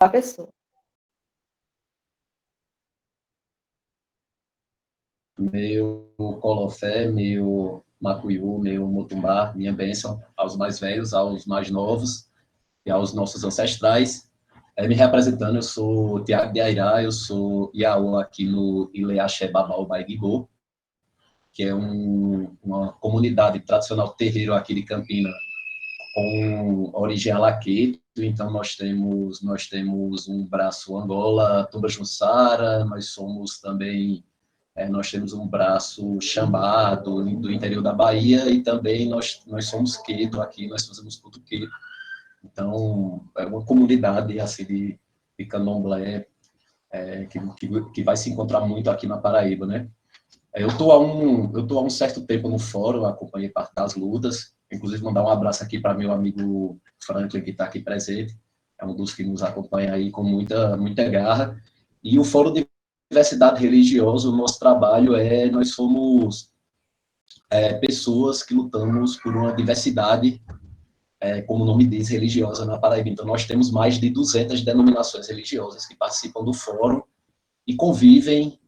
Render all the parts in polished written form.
a pessoa. Meu Colofé, meu Macuiú, meu Mutumbá, minha bênção aos mais velhos, aos mais novos e aos nossos ancestrais. Me representando, eu sou Tiago de Airá, eu sou Iaô aqui no Ileaxé Babau Baigigô, que é uma comunidade tradicional terreiro aqui de Campina, com origem alaqueto. Então nós temos um braço Angola, Tumba-Junçara, nós temos um braço chamado do interior da Bahia e também nós somos queto aqui, nós fazemos culto queto. Então, é uma comunidade assim, de candomblé que vai se encontrar muito aqui na Paraíba, né? Eu tô há um certo tempo no fórum, acompanhei parte das lutas, inclusive mandar um abraço aqui para meu amigo Franklin, que está aqui presente, é um dos que nos acompanha aí com muita garra. E o Fórum de Diversidade Religiosa, o nosso trabalho nós somos pessoas que lutamos por uma diversidade, como o nome diz, religiosa na Paraíba. Então, nós temos mais de 200 denominações religiosas que participam do fórum e convivem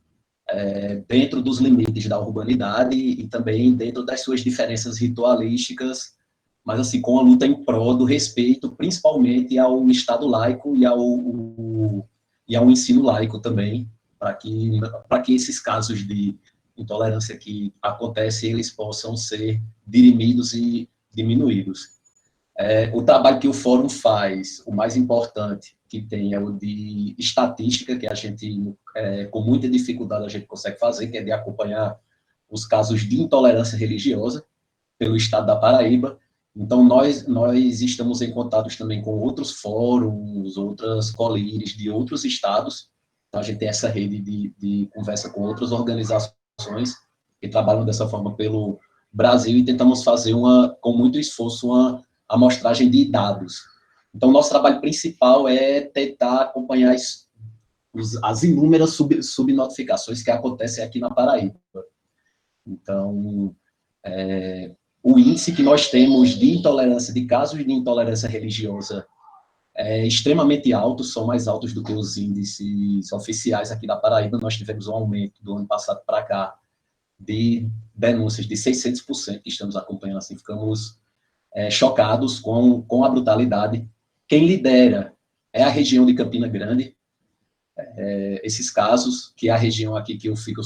dentro dos limites da urbanidade e também dentro das suas diferenças ritualísticas, mas assim, com a luta em prol do respeito, principalmente ao Estado laico e ao ensino laico também, para que esses casos de intolerância que acontecem, eles possam ser dirimidos e diminuídos. O trabalho que o Fórum faz, o mais importante que tem é o de estatística, que a gente, com muita dificuldade, a gente consegue fazer, que é de acompanhar os casos de intolerância religiosa pelo estado da Paraíba. Então, nós estamos em contato também com outros fóruns, outras colírias de outros estados. Então, a gente tem essa rede de conversa com outras organizações que trabalham dessa forma pelo Brasil e tentamos fazer, com muito esforço, uma amostragem de dados. Então, nosso trabalho principal é tentar acompanhar as inúmeras subnotificações que acontecem aqui na Paraíba. Então, o índice que nós temos de intolerância, de casos de intolerância religiosa, é extremamente alto, são mais altos do que os índices oficiais aqui da Paraíba. Nós tivemos um aumento do ano passado para cá de denúncias de 600%, que estamos acompanhando, assim, ficamos chocados com a brutalidade. Quem lidera é a região de Campina Grande, esses casos, que é a região aqui que eu fico,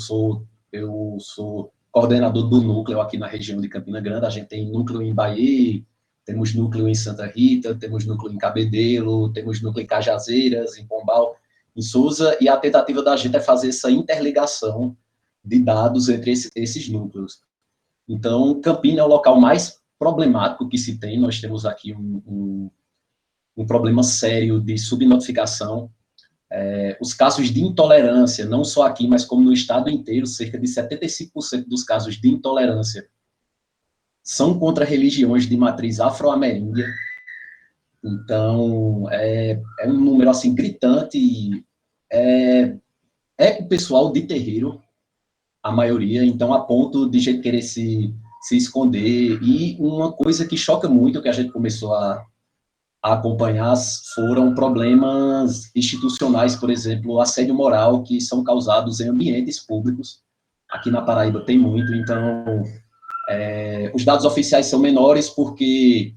eu sou coordenador do núcleo aqui na região de Campina Grande. A gente tem núcleo em Bahia, temos núcleo em Santa Rita, temos núcleo em Cabedelo, temos núcleo em Cajazeiras, em Pombal, em Sousa, e a tentativa da gente é fazer essa interligação de dados entre esses núcleos. Então, Campina é o local mais problemático que se tem. Nós temos aqui um problema sério de subnotificação. Os casos de intolerância, não só aqui, mas como no estado inteiro, cerca de 75% dos casos de intolerância são contra religiões de matriz afro-ameríndia. Então, é um número assim gritante. O pessoal de terreiro, a maioria, então, a ponto de gente querer se esconder. E uma coisa que choca muito, que a gente começou a acompanhar, foram problemas institucionais, por exemplo, assédio moral, que são causados em ambientes públicos. Aqui na Paraíba tem muito. Então, os dados oficiais são menores porque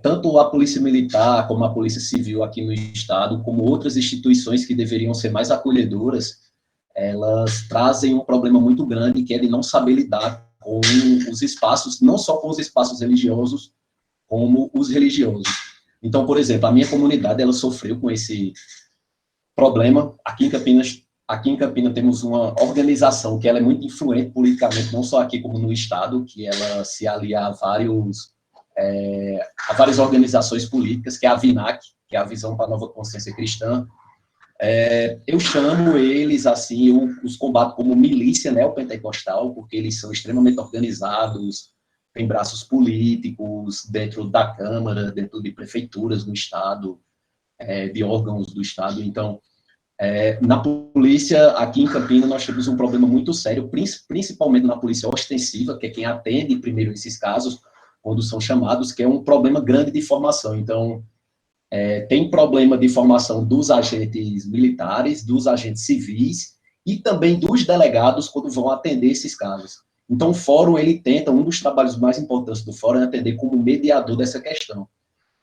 tanto a Polícia Militar como a Polícia Civil aqui no estado, como outras instituições que deveriam ser mais acolhedoras, elas trazem um problema muito grande, que é de não saber lidar com os espaços, não só com os espaços religiosos, como os religiosos. Então, por exemplo, a minha comunidade, ela sofreu com esse problema. Aqui em Campinas temos uma organização que ela é muito influente politicamente, não só aqui como no estado, que ela se alia a várias organizações políticas, que é a VINAC, que é a Visão para a Nova Consciência Cristã. Eu chamo eles, assim, eu os combato como milícia neopentecostal, porque eles são extremamente organizados, têm braços políticos dentro da Câmara, dentro de prefeituras no Estado, de órgãos do Estado. Então, na polícia, aqui em Campinas, nós temos um problema muito sério, principalmente na polícia ostensiva, que é quem atende primeiro esses casos, quando são chamados, que é um problema grande de formação. Então, Tem problema de formação dos agentes militares, dos agentes civis e também dos delegados quando vão atender esses casos. Então, o fórum, ele tenta, um dos trabalhos mais importantes do fórum é atender como mediador dessa questão.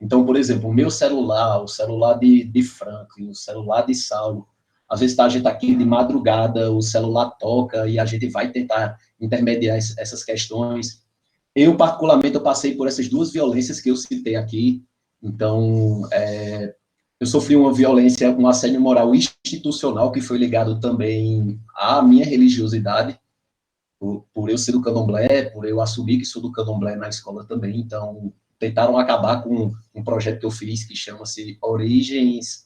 Então, por exemplo, o meu celular, o celular de Franklin, o celular de Saulo, às vezes a gente está aqui de madrugada, o celular toca e a gente vai tentar intermediar essas questões. Eu, particularmente, eu passei por essas duas violências que eu citei aqui. Então, eu sofri uma violência, um assédio moral institucional que foi ligado também à minha religiosidade, por eu ser do candomblé, por eu assumir que sou do candomblé na escola também. Então, tentaram acabar com um projeto que eu fiz que chama-se Origens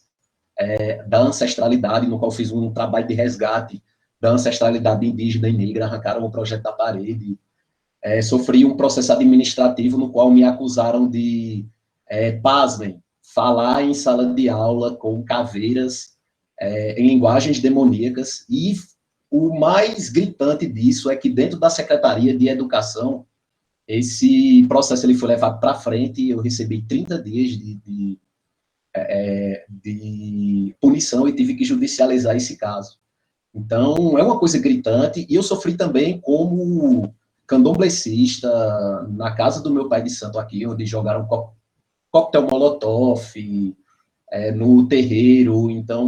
da Ancestralidade, no qual fiz um trabalho de resgate da ancestralidade indígena e negra, arrancaram o projeto da parede. Sofri um processo administrativo no qual me acusaram de, pasmem, falar em sala de aula com caveiras em linguagens demoníacas, e o mais gritante disso é que dentro da Secretaria de Educação, esse processo ele foi levado para frente e eu recebi 30 dias de punição e tive que judicializar esse caso. Então, é uma coisa gritante, e eu sofri também como candomblecista na casa do meu pai de santo aqui, onde jogaram coquetel molotov, no terreiro, então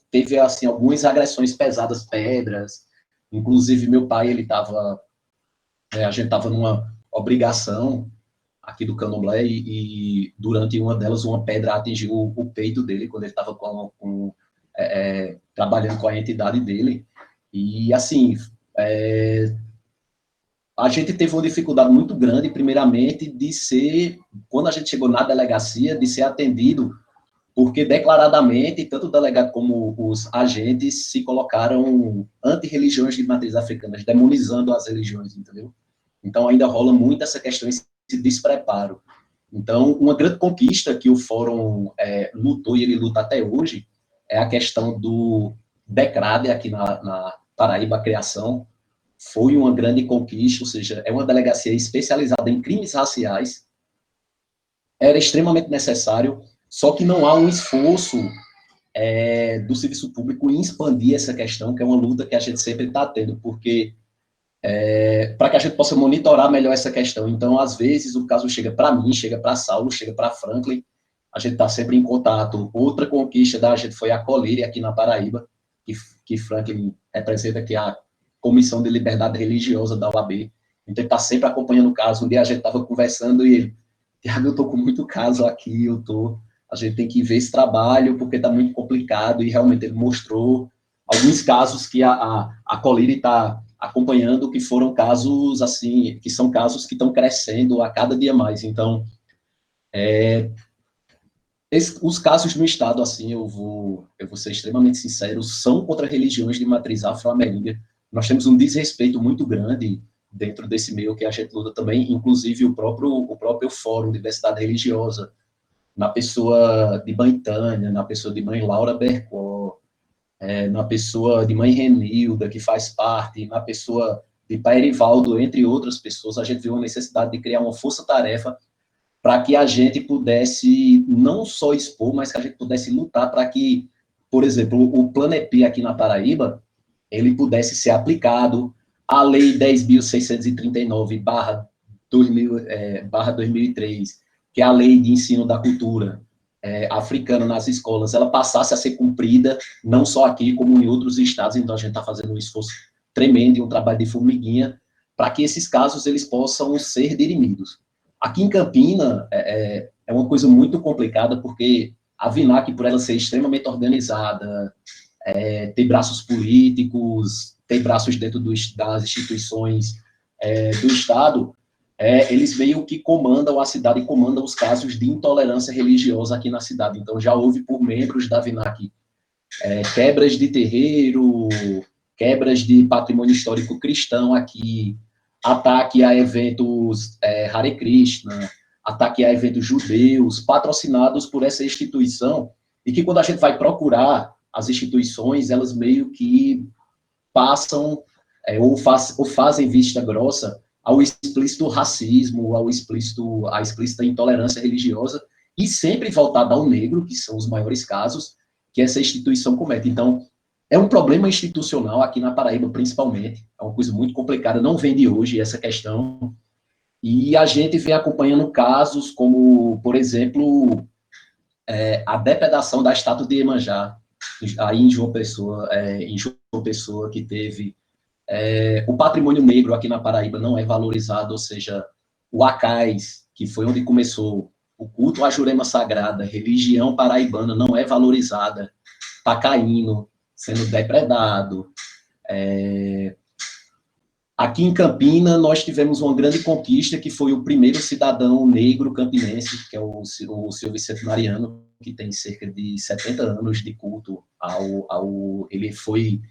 teve assim algumas agressões pesadas, pedras, inclusive meu pai, a gente estava numa obrigação aqui do candomblé e durante uma delas uma pedra atingiu o peito dele quando ele estava trabalhando com a entidade dele, e assim, a gente teve uma dificuldade muito grande, primeiramente, quando a gente chegou na delegacia, de ser atendido, porque declaradamente, tanto o delegado como os agentes se colocaram anti-religiões de matriz africanas, demonizando as religiões, entendeu? Então, ainda rola muito essa questão, esse despreparo. Então, uma grande conquista que o Fórum lutou, e ele luta até hoje, é a questão do DECRADE, aqui na Paraíba, a criação. Foi uma grande conquista, ou seja, é uma delegacia especializada em crimes raciais, era extremamente necessário, só que não há um esforço do serviço público em expandir essa questão, que é uma luta que a gente sempre está tendo, porque para que a gente possa monitorar melhor essa questão. Então, às vezes, o caso chega para mim, chega para Saulo, chega para Franklin, a gente está sempre em contato. Outra conquista da gente foi a Colíria, aqui na Paraíba, que Franklin representa, que é a Comissão de Liberdade Religiosa da UAB. Então, ele está sempre acompanhando o caso. Um dia a gente estava conversando e ele, Tiago, eu estou com muito caso aqui, a gente tem que ver esse trabalho, porque está muito complicado, e realmente ele mostrou alguns casos que a Colíria está acompanhando, que foram casos, assim, que são casos que estão crescendo a cada dia mais. Então, os casos no Estado, assim, eu vou ser extremamente sincero, são contra religiões de matriz afro-ameríndia. Nós temos um desrespeito muito grande dentro desse meio que a gente luta também, inclusive o próprio Fórum de Diversidade Religiosa, na pessoa de mãe Tânia, na pessoa de mãe Laura Bercó, na pessoa de mãe Renilda, que faz parte, na pessoa de pai Erivaldo, entre outras pessoas, a gente viu a necessidade de criar uma força-tarefa para que a gente pudesse não só expor, mas que a gente pudesse lutar para que, por exemplo, o Planep aqui na Paraíba, ele pudesse ser aplicado, a Lei 10.639/2003, que é a Lei de Ensino da Cultura africana nas escolas, ela passasse a ser cumprida, não só aqui, como em outros estados. Então, a gente está fazendo um esforço tremendo e um trabalho de formiguinha para que esses casos eles possam ser dirimidos. Aqui em Campina, é uma coisa muito complicada, porque a VINAC, por ela ser extremamente organizada, ter braços políticos, ter braços dentro das instituições do Estado, eles meio que comandam a cidade e comandam os casos de intolerância religiosa aqui na cidade. Então, já houve por membros da VINAC quebras de terreiro, quebras de patrimônio histórico cristão aqui, ataque a eventos Hare Krishna, ataque a eventos judeus, patrocinados por essa instituição, e que quando a gente vai procurar as instituições, elas meio que passam ou fazem vista grossa ao explícito racismo, à explícita intolerância religiosa, e sempre voltada ao negro, que são os maiores casos, que essa instituição comete. Então, é um problema institucional aqui na Paraíba, principalmente, é uma coisa muito complicada, não vem de hoje essa questão, e a gente vem acompanhando casos como, por exemplo, a depredação da estátua de Iemanjá, aí em João Pessoa, que teve o patrimônio negro aqui na Paraíba não é valorizado, ou seja, o Acais, que foi onde começou o culto à Jurema Sagrada, religião paraibana não é valorizada, está caindo, sendo depredado. Aqui em Campina, nós tivemos uma grande conquista, que foi o primeiro cidadão negro campinense, que é o seu Vicente Mariano, que tem cerca de 70 anos de culto ele foi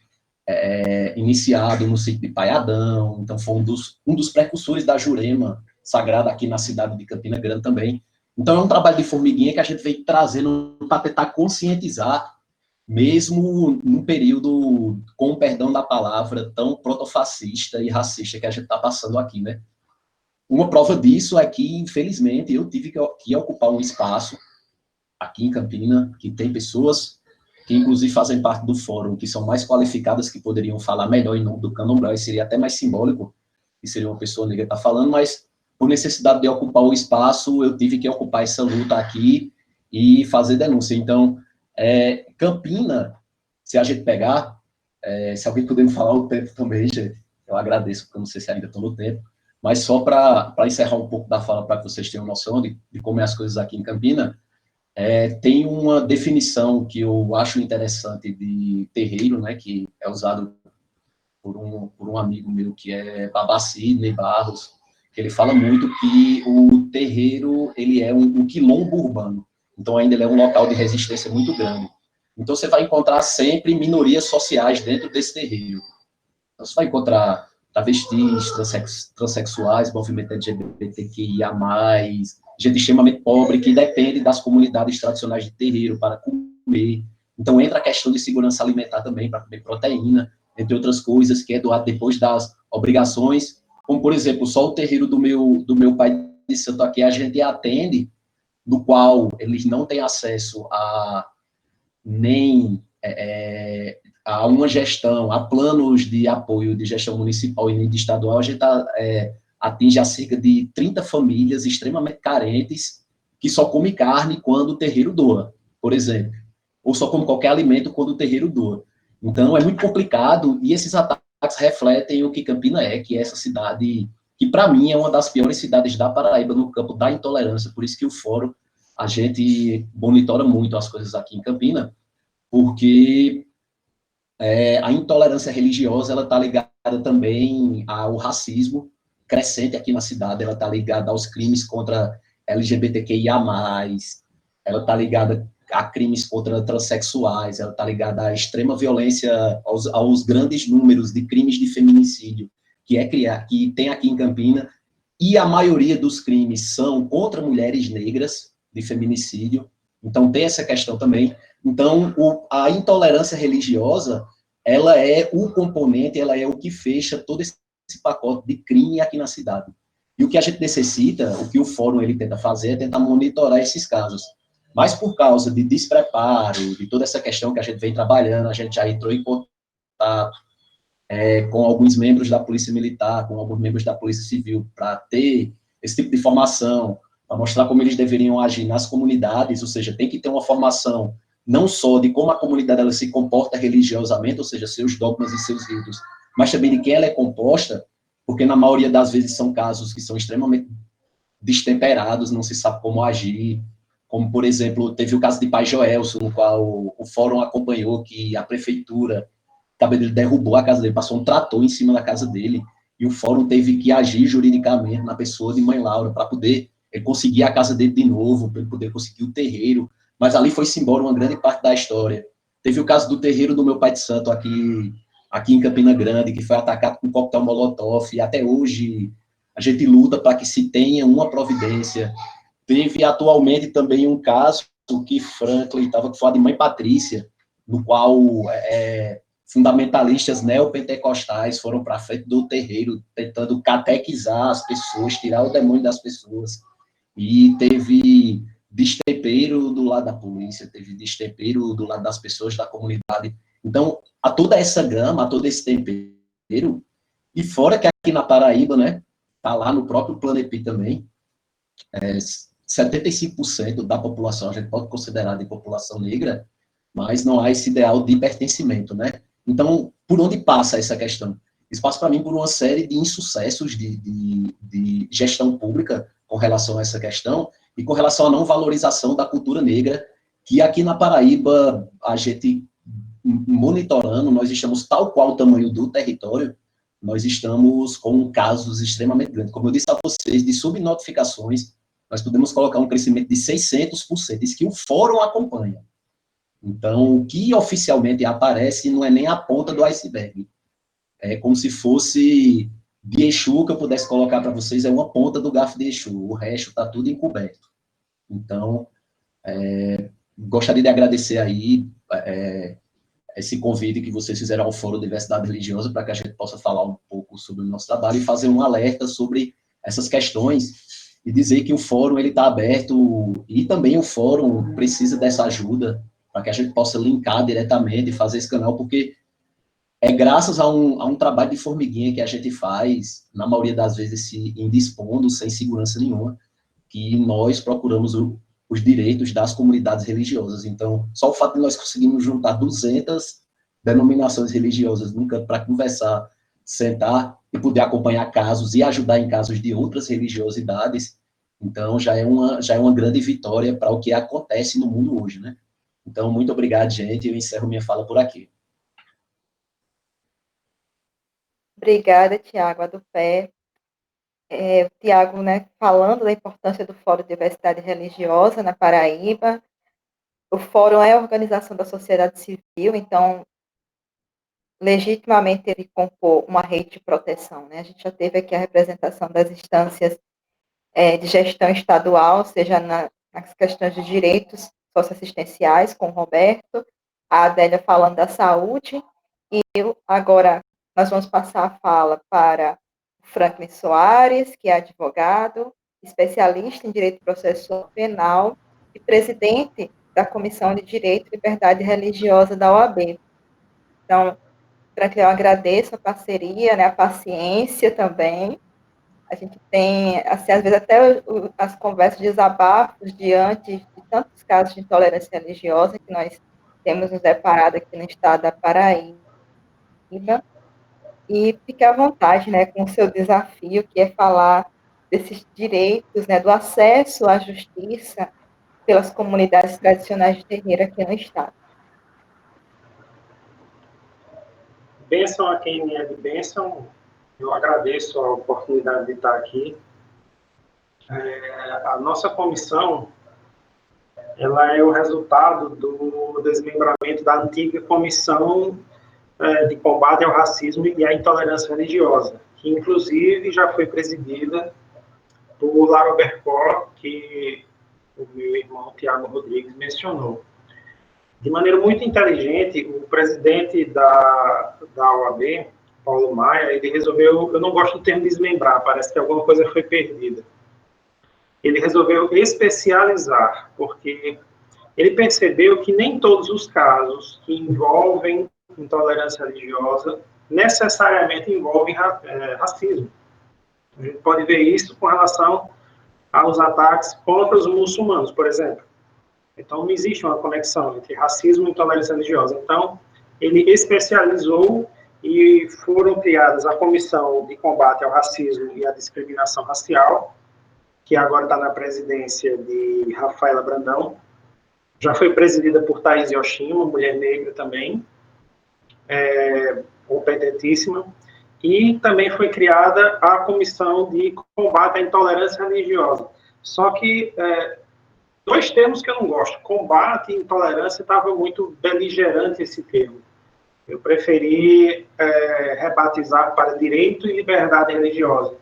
iniciado no sítio de Paiadão, então foi um dos precursores da Jurema Sagrada aqui na cidade de Campina Grande também. Então é um trabalho de formiguinha que a gente vem trazendo para tentar conscientizar, mesmo num período, com o perdão da palavra, tão protofascista e racista que a gente está passando aqui, né? Uma prova disso é que, infelizmente, eu tive que ocupar um espaço aqui em Campina, que tem pessoas que, inclusive, fazem parte do fórum, que são mais qualificadas, que poderiam falar melhor em nome do candomblé, e seria até mais simbólico, que seria uma pessoa negra estar falando, mas, por necessidade de ocupar o espaço, eu tive que ocupar essa luta aqui e fazer denúncia. Então, Campina, se a gente pegar, se alguém puder me falar o tempo também, gente, eu agradeço, porque eu não sei se ainda estou no tempo, mas só para encerrar um pouco da fala, para que vocês tenham noção de como é as coisas aqui em Campina, tem uma definição que eu acho interessante de terreiro, né, que é usado por um amigo meu, que é Babaci, Sidney Barros, que ele fala muito que o terreiro ele é um quilombo urbano, então ainda ele é um local de resistência muito grande. Então você vai encontrar sempre minorias sociais dentro desse terreiro. Então você vai encontrar travestis, transexuais, movimento LGBTQIA+, gente extremamente pobre que depende das comunidades tradicionais de terreiro para comer. Então entra a questão de segurança alimentar também, para comer proteína, entre outras coisas, que é doado depois das obrigações, como, por exemplo, só o terreiro do meu pai de santo aqui a gente atende, no qual eles não têm acesso a nem a uma gestão, a planos de apoio de gestão municipal e nem de estadual, a gente atinge a cerca de 30 famílias extremamente carentes que só come carne quando o terreiro doa, por exemplo, ou só come qualquer alimento quando o terreiro doa. Então, é muito complicado, e esses ataques refletem o que Campina que é essa cidade que, para mim, é uma das piores cidades da Paraíba no campo da intolerância, por isso que o fórum, a gente monitora muito as coisas aqui em Campina, porque a intolerância religiosa ela está ligada também ao racismo crescente aqui na cidade, ela está ligada aos crimes contra LGBTQIA+, ela está ligada a crimes contra transexuais, ela está ligada à extrema violência, aos grandes números de crimes de feminicídio que tem aqui em Campina, e a maioria dos crimes são contra mulheres negras, de feminicídio, então tem essa questão também. Então, a intolerância religiosa, ela é o componente, ela é o que fecha todo esse pacote de crime aqui na cidade. E o que a gente necessita, o que o fórum ele tenta fazer, é tentar monitorar esses casos. Mas por causa de despreparo, de toda essa questão que a gente vem trabalhando, a gente já entrou em contato com alguns membros da Polícia Militar, com alguns membros da Polícia Civil, para ter esse tipo de formação, para mostrar como eles deveriam agir nas comunidades, ou seja, tem que ter uma formação não só de como a comunidade ela se comporta religiosamente, ou seja, seus dogmas e seus ritos, mas também de quem ela é composta, porque na maioria das vezes são casos que são extremamente destemperados, não se sabe como agir, como, por exemplo, teve o caso de Pai Joelson, no qual o fórum acompanhou que a prefeitura, ele derrubou a casa dele, passou um trator em cima da casa dele, e o fórum teve que agir juridicamente na pessoa de Mãe Laura, para poder conseguir a casa dele de novo, para ele poder conseguir o terreiro, mas ali foi-se embora uma grande parte da história. Teve o caso do terreiro do meu pai de santo aqui em Campina Grande, que foi atacado com coquetel molotov, e até hoje a gente luta para que se tenha uma providência. Teve atualmente também um caso que Franklin estava falando de Mãe Patrícia, no qual fundamentalistas neopentecostais foram para frente do terreiro, tentando catequizar as pessoas, tirar o demônio das pessoas. E teve destempeiro do lado da polícia, teve destempeiro do lado das pessoas da comunidade. Então, a toda essa gama, a todo esse tempero, e fora que aqui na Paraíba, né, tá lá no próprio Planepi também, 75% da população, a gente pode considerar de população negra, mas não há esse ideal de pertencimento, né? Então, por onde passa essa questão? Isso passa, para mim, por uma série de insucessos de gestão pública com relação a essa questão e com relação à não valorização da cultura negra, que aqui na Paraíba, a gente monitorando, nós estamos tal qual o tamanho do território, nós estamos com casos extremamente grandes. Como eu disse a vocês, de subnotificações, nós podemos colocar um crescimento de 600%, isso que o fórum acompanha. Então, o que oficialmente aparece não é nem a ponta do iceberg. É como se fosse de Exu, que eu pudesse colocar para vocês, é uma ponta do garfo de Exu, o resto está tudo encoberto. Então, gostaria de agradecer aí esse convite que vocês fizeram ao Fórum Diversidade Religiosa para que a gente possa falar um pouco sobre o nosso trabalho e fazer um alerta sobre essas questões e dizer que o Fórum está aberto e também o Fórum precisa dessa ajuda para que a gente possa linkar diretamente e fazer esse canal, porque é graças a um trabalho de formiguinha que a gente faz, na maioria das vezes se indispondo, sem segurança nenhuma, que nós procuramos os direitos das comunidades religiosas. Então, só o fato de nós conseguirmos juntar 200 denominações religiosas nunca para conversar, sentar e poder acompanhar casos e ajudar em casos de outras religiosidades, então já é uma grande vitória para o que acontece no mundo hoje, né? Então, muito obrigado, gente, eu encerro minha fala por aqui. Obrigada, Tiago Adupé. O Tiago, né, falando da importância do Fórum de Diversidade Religiosa na Paraíba. O Fórum é a organização da sociedade civil, então, legitimamente, ele compor uma rede de proteção, né? A gente já teve aqui a representação das instâncias de gestão estadual, seja nas questões de direitos socioassistenciais, com o Roberto, a Adélia falando da saúde, e agora nós vamos passar a fala para Franklin Soares, que é advogado, especialista em direito processual penal e presidente da Comissão de Direito e Liberdade Religiosa da OAB. Então, Franklin, eu agradeço a parceria, né, a paciência também. A gente tem, assim, às vezes até as conversas de desabafos diante de tantos casos de intolerância religiosa que nós temos nos deparado aqui no estado da Paraíba. E fique à vontade, né, com o seu desafio, que é falar desses direitos, né, do acesso à justiça pelas comunidades tradicionais de terreiro aqui no estado. Bênção a quem me é de bênção. Eu agradeço a oportunidade de estar aqui. A nossa comissão, ela é o resultado do desmembramento da antiga Comissão de Combate ao Racismo e à Intolerância Religiosa, que inclusive já foi presidida por Lara Bercó, que o meu irmão Tiago Rodrigues mencionou. De maneira muito inteligente, o presidente da OAB, Paulo Maia, ele resolveu, eu não gosto do termo desmembrar, parece que alguma coisa foi perdida. Ele resolveu especializar, porque ele percebeu que nem todos os casos que envolvem intolerância religiosa necessariamente envolvem racismo. A gente pode ver isso com relação aos ataques contra os muçulmanos, por exemplo. Então, não existe uma conexão entre racismo e intolerância religiosa. Então, ele especializou e foram criadas a Comissão de Combate ao Racismo e à Discriminação Racial, que agora está na presidência de Rafaela Brandão. Já foi presidida por Thaís Yoshim, uma mulher negra também, competentíssima. E também foi criada a Comissão de Combate à Intolerância Religiosa. Só que dois termos que eu não gosto, combate e intolerância, estava muito beligerante esse termo. Eu preferi rebatizar para direito e liberdade religiosa,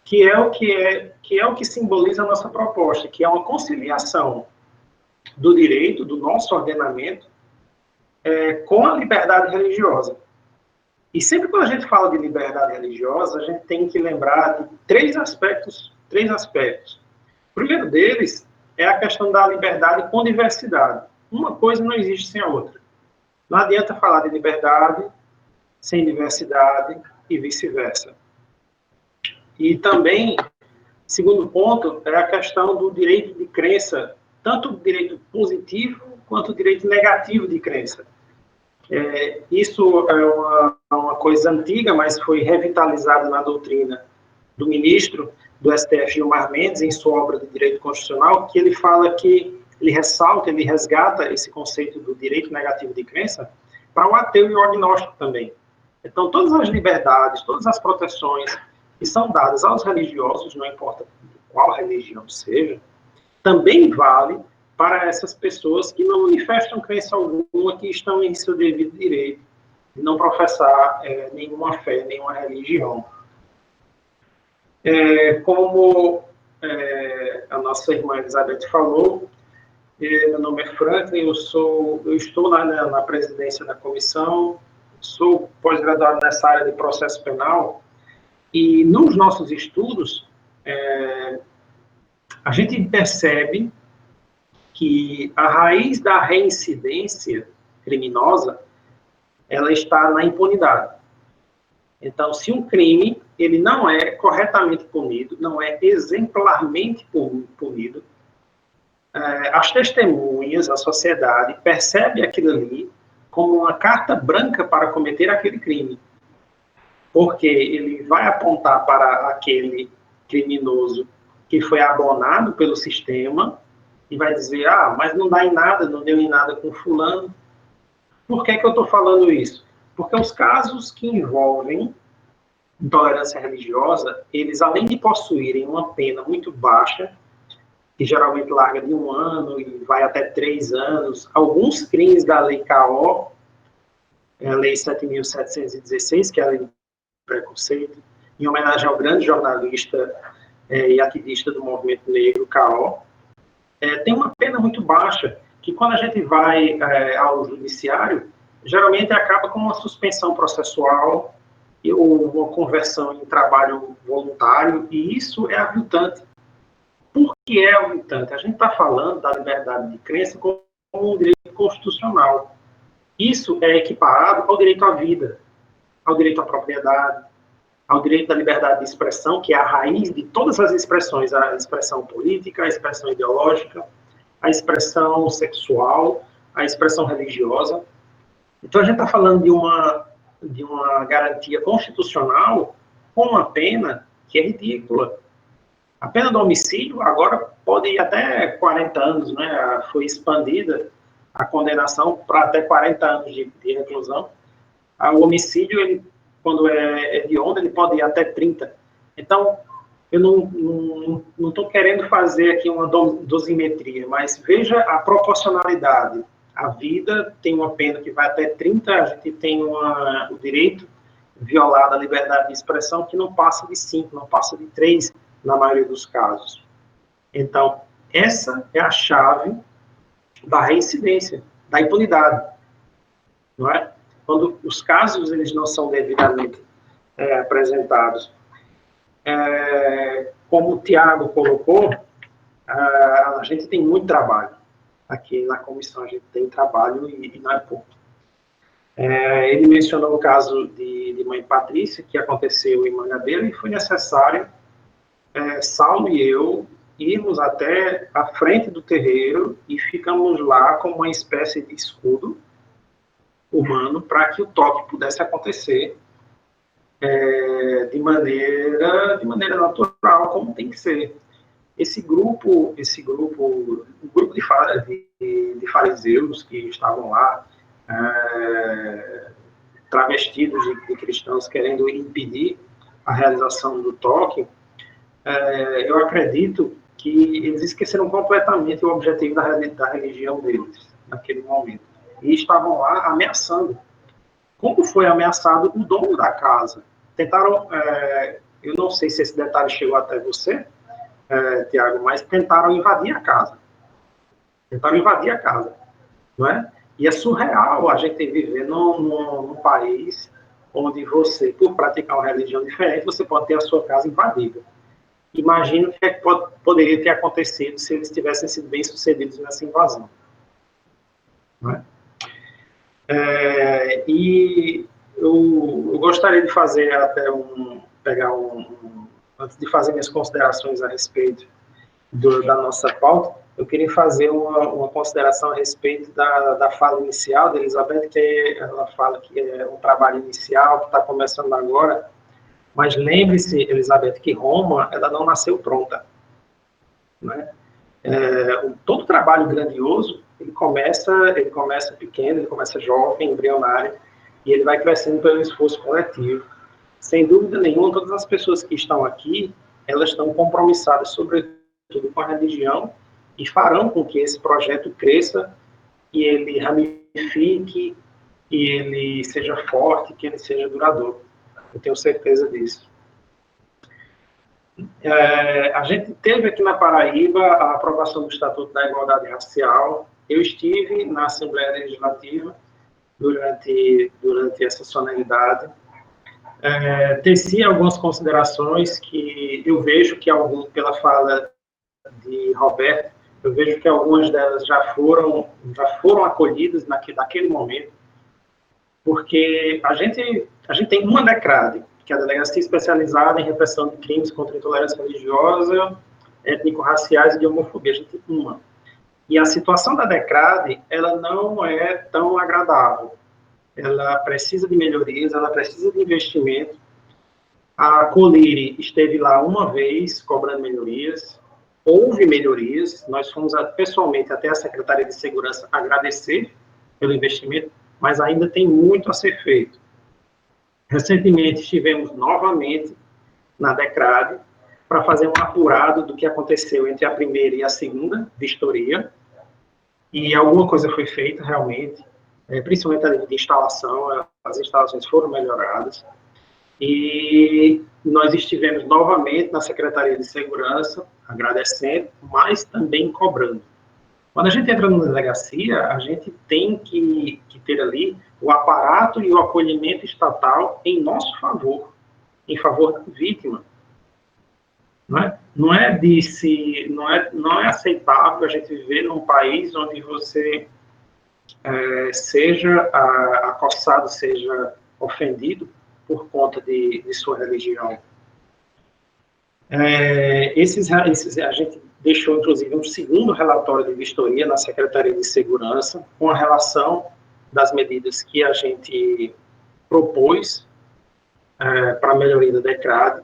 que é o que simboliza a nossa proposta, que é uma conciliação do direito, do nosso ordenamento, com a liberdade religiosa. E sempre quando a gente fala de liberdade religiosa, a gente tem que lembrar de três aspectos. O primeiro deles é a questão da liberdade com diversidade. Uma coisa não existe sem a outra. Não adianta falar de liberdade sem diversidade e vice-versa. E também, segundo ponto, é a questão do direito de crença, tanto o direito positivo quanto o direito negativo de crença. Isso é uma coisa antiga, mas foi revitalizado na doutrina do ministro do STF, Gilmar Mendes, em sua obra de Direito Constitucional, que ele fala que, ele ressalta, ele resgata esse conceito do direito negativo de crença para o ateu e o agnóstico também. Então, todas as liberdades, todas as proteções que são dadas aos religiosos, não importa qual religião seja, também vale para essas pessoas que não manifestam crença alguma, que estão em seu devido direito de não professar nenhuma fé, nenhuma religião. Como a nossa irmã Elizabeth falou, meu nome é Franklin, eu estou na presidência da comissão, sou pós-graduado nessa área de processo penal, e nos nossos estudos, a gente percebe que a raiz da reincidência criminosa, ela está na impunidade. Então, se um crime, ele não é corretamente punido, não é exemplarmente punido, as testemunhas, a sociedade, percebe aquilo ali como uma carta branca para cometer aquele crime. Porque ele vai apontar para aquele criminoso que foi abonado pelo sistema e vai dizer, mas não dá em nada, não deu em nada com fulano. Por que eu estou falando isso? Porque os casos que envolvem intolerância religiosa, eles, além de possuírem uma pena muito baixa, que geralmente larga de 1 ano e vai até 3 anos, alguns crimes da Lei K.O., a Lei 7.716, que é a Lei preconceito, em homenagem ao grande jornalista e ativista do movimento negro, K.O., tem uma pena muito baixa, que quando a gente vai ao judiciário, geralmente acaba com uma suspensão processual ou uma conversão em trabalho voluntário, e isso é aviltante. Por que é aviltante? A gente está falando da liberdade de crença como um direito constitucional. Isso é equiparado ao direito à vida, ao direito à propriedade, ao direito da liberdade de expressão, que é a raiz de todas as expressões, a expressão política, a expressão ideológica, a expressão sexual, a expressão religiosa. Então, a gente está falando de uma garantia constitucional com uma pena que é ridícula. A pena do homicídio agora pode ir até 40 anos, né? Foi expandida a condenação para até 40 anos de reclusão. O homicídio, ele, quando é hediondo, ele pode ir até 30. Então, eu não estou querendo fazer aqui uma dosimetria, mas veja a proporcionalidade. A vida tem uma pena que vai até 30, a gente tem o direito violado à liberdade de expressão que não passa de 5, não passa de 3, na maioria dos casos. Então, essa é a chave da reincidência, da impunidade. Não é? Quando os casos eles não são devidamente apresentados. Como o Tiago colocou, a gente tem muito trabalho. Aqui na comissão a gente tem trabalho e não é pouco. Ele mencionou o caso de mãe Patrícia, que aconteceu em Mangabeira, e foi necessário Saulo e eu irmos até a frente do terreiro e ficamos lá como uma espécie de escudo humano para que o toque pudesse acontecer de maneira natural, como tem que ser. Esse grupo de fariseus que estavam lá, travestidos de cristãos, querendo impedir a realização do toque, eu acredito que eles esqueceram completamente o objetivo da religião deles, naquele momento. E estavam lá ameaçando. Como foi ameaçado o dono da casa? Tentaram, eu não sei se esse detalhe chegou até você, Tiago, mas tentaram invadir a casa. Não é? E é surreal a gente viver num país onde você, por praticar uma religião diferente, você pode ter a sua casa invadida. imagino o que, é que poderia ter acontecido se eles tivessem sido bem-sucedidos nessa invasão. Não é? E eu gostaria de fazer até antes de fazer minhas considerações a respeito da nossa pauta, eu queria fazer uma consideração a respeito da fala inicial da Elizabeth, que ela fala que é um trabalho inicial, que está começando agora, mas lembre-se, Elizabeth, que Roma, ela não nasceu pronta. Né? Todo trabalho grandioso, ele começa pequeno, ele começa jovem, embrionário, e ele vai crescendo pelo esforço coletivo. Sem dúvida nenhuma, todas as pessoas que estão aqui, elas estão compromissadas, sobretudo com a religião, e farão com que esse projeto cresça, e ele ramifique, e ele seja forte, que ele seja duradouro. Eu tenho certeza disso. A gente teve aqui na Paraíba a aprovação do Estatuto da Igualdade Racial. Eu estive na Assembleia Legislativa durante essa solenidade. Teci algumas considerações que eu vejo que pela fala de Roberto, eu vejo que algumas delas já foram acolhidas naquele momento, porque a gente tem uma DECRAD, que é a Delegacia Especializada em Repressão de Crimes contra a Intolerância Religiosa, Étnico-Raciais e de Homofobia. A gente tem uma. E a situação da DECRAD, ela não é tão agradável. Ela precisa de melhorias, ela precisa de investimento. A Colire esteve lá uma vez cobrando melhorias, houve melhorias, nós fomos pessoalmente até a Secretaria de Segurança agradecer pelo investimento, mas ainda tem muito a ser feito. Recentemente estivemos novamente na DECRAD para fazer um apurado do que aconteceu entre a primeira e a segunda vistoria, e alguma coisa foi feita realmente, principalmente a de instalação, as instalações foram melhoradas, e nós estivemos novamente na Secretaria de Segurança, agradecendo, mas também cobrando. Quando a gente entra na delegacia, a gente tem que ter ali o aparato e o acolhimento estatal em nosso favor, em favor da vítima. Não é aceitável a gente viver num país onde você seja acossado, seja ofendido por conta de sua religião. A gente deixou, inclusive, um segundo relatório de vistoria na Secretaria de Segurança, com a relação das medidas que a gente propôs para a melhoria da DECRAD.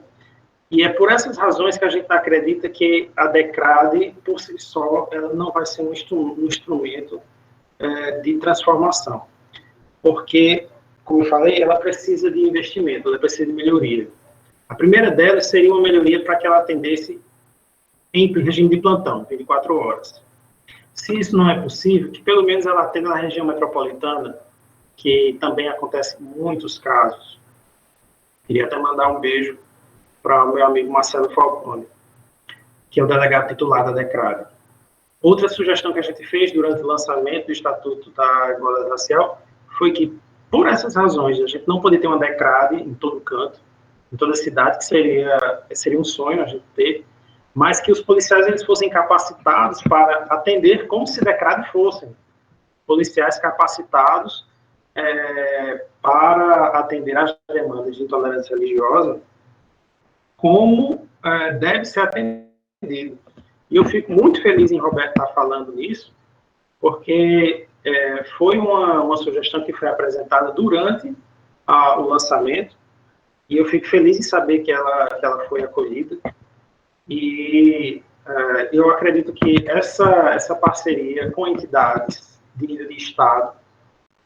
E é por essas razões que a gente acredita que a DECRAD, por si só, ela não vai ser um instrumento de transformação. Porque, como eu falei, ela precisa de investimento, ela precisa de melhoria. A primeira delas seria uma melhoria para que ela atendesse em regime de plantão, 24 horas. Se isso não é possível, que pelo menos ela atenda na região metropolitana, que também acontece muitos casos. Queria até mandar um beijo para o meu amigo Marcelo Falcone, que é o delegado titular da DECRAD. Outra sugestão que a gente fez durante o lançamento do Estatuto da Igualdade Racial foi que, por essas razões, a gente não poder ter uma DECRAD em todo canto, em toda a cidade, que seria um sonho a gente ter, mas que os policiais eles fossem capacitados para atender como se DECRAD fossem policiais capacitados para atender as demandas de intolerância religiosa como deve ser atendido. E eu fico muito feliz em Roberto estar falando nisso, porque foi uma sugestão que foi apresentada durante o lançamento, e eu fico feliz em saber que ela foi acolhida. E eu acredito que essa parceria com entidades de nível de Estado,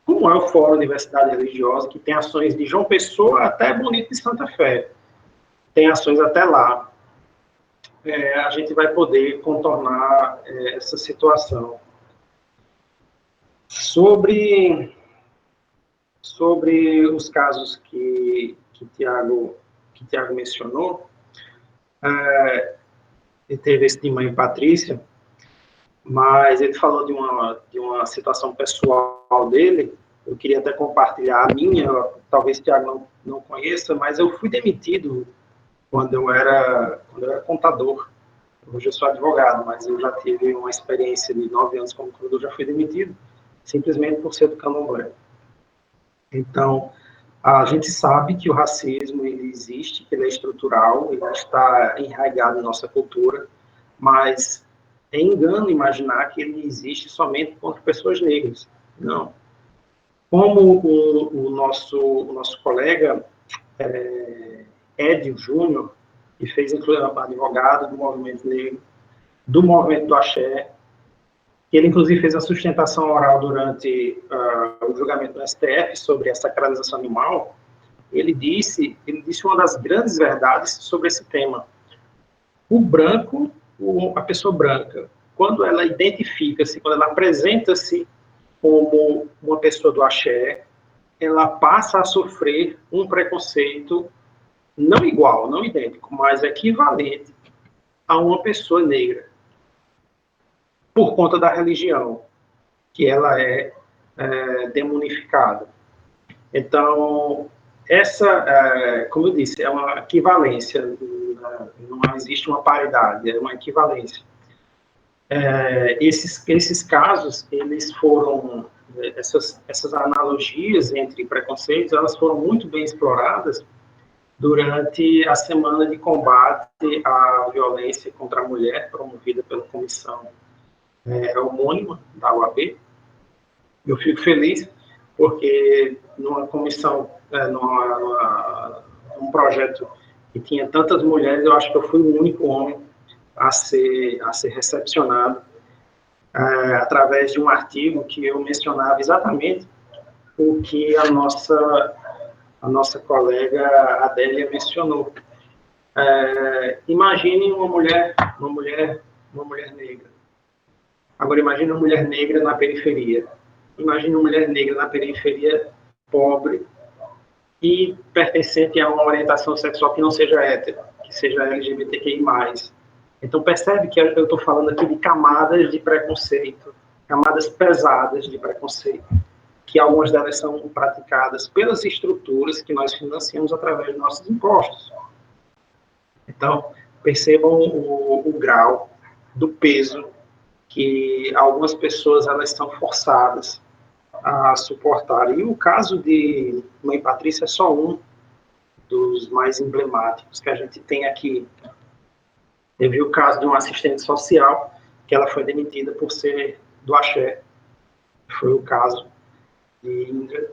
como é o Fórum Diversidade Religiosa, que tem ações de João Pessoa até Bonito de Santa Fé, tem ações até lá, a gente vai poder contornar essa situação. Sobre os casos que Tiago mencionou, ele teve esse de mãe Patrícia, mas ele falou de uma situação pessoal dele. Eu queria até compartilhar a minha, talvez Tiago não conheça, mas eu fui demitido quando eu era contador. Hoje eu sou advogado, mas eu já tive uma experiência de 9 anos como contador, já fui demitido, simplesmente por ser do candomblé. Então, a gente sabe que o racismo ele existe, que ele é estrutural, ele está enraizado em nossa cultura, mas é engano imaginar que ele existe somente contra pessoas negras. Não. Como o nosso colega Edio Júnior, que fez, inclusive, advogado do movimento negro, do movimento do axé, ele, inclusive, fez a sustentação oral durante o julgamento do STF sobre a sacralização animal. Ele disse uma das grandes verdades sobre esse tema. O branco, a pessoa branca, quando ela identifica-se, quando ela apresenta-se como uma pessoa do axé, ela passa a sofrer um preconceito não igual, não idêntico, mas equivalente a uma pessoa negra, por conta da religião, que ela é demonificada. Então, como eu disse, é uma equivalência, não existe uma paridade, é uma equivalência. Esses casos, eles foram, essas analogias entre preconceitos, elas foram muito bem exploradas durante a semana de combate à violência contra a mulher, promovida pela comissão homônima da UAB. Eu fico feliz porque numa comissão, num projeto que tinha tantas mulheres, eu acho que eu fui o único homem a ser recepcionado através de um artigo que eu mencionava exatamente o que a nossa colega Adélia mencionou. Imagine uma mulher negra. Agora imagine uma mulher negra na periferia. Imagine uma mulher negra na periferia, pobre e pertencente a uma orientação sexual que não seja hétero, que seja LGBTQI+. Então percebe que eu estou falando aqui de camadas de preconceito, camadas pesadas de preconceito, que algumas delas são praticadas pelas estruturas que nós financiamos através dos nossos impostos. Então, percebam o grau do peso que algumas pessoas elas são forçadas a suportar. E o caso de Mãe Patrícia é só um dos mais emblemáticos que a gente tem aqui. Teve o caso de uma assistente social que ela foi demitida por ser do axé. Foi o caso de Indra.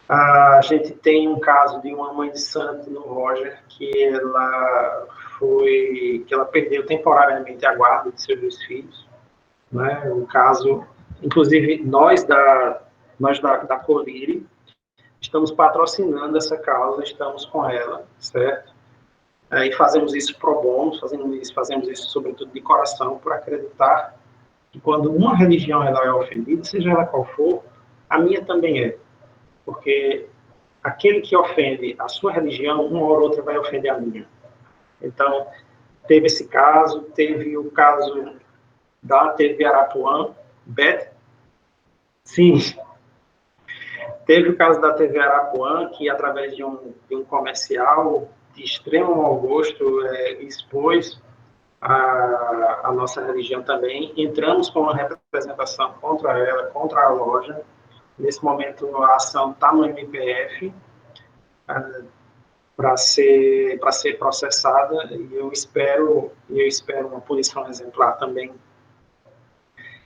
A gente tem um caso de uma mãe de santo no Roger que ela perdeu temporariamente a guarda de seus 2 filhos, né? Um caso, inclusive nós da Colire estamos patrocinando essa causa, estamos com ela, certo? E fazemos isso pro bono, fazemos isso sobretudo de coração, por acreditar que quando uma religião ela é ofendida, seja ela qual for, a minha também é. Porque aquele que ofende a sua religião, uma hora ou outra vai ofender a minha. Então, teve esse caso, teve o caso da TV Arapuã, Beth. Sim, teve o caso da TV Arapuã, que através de um comercial de extremo mau gosto expôs a nossa religião também. Entramos com uma representação contra ela, contra a loja. Nesse momento, a ação está no MPF para ser processada, e eu espero uma punição exemplar também.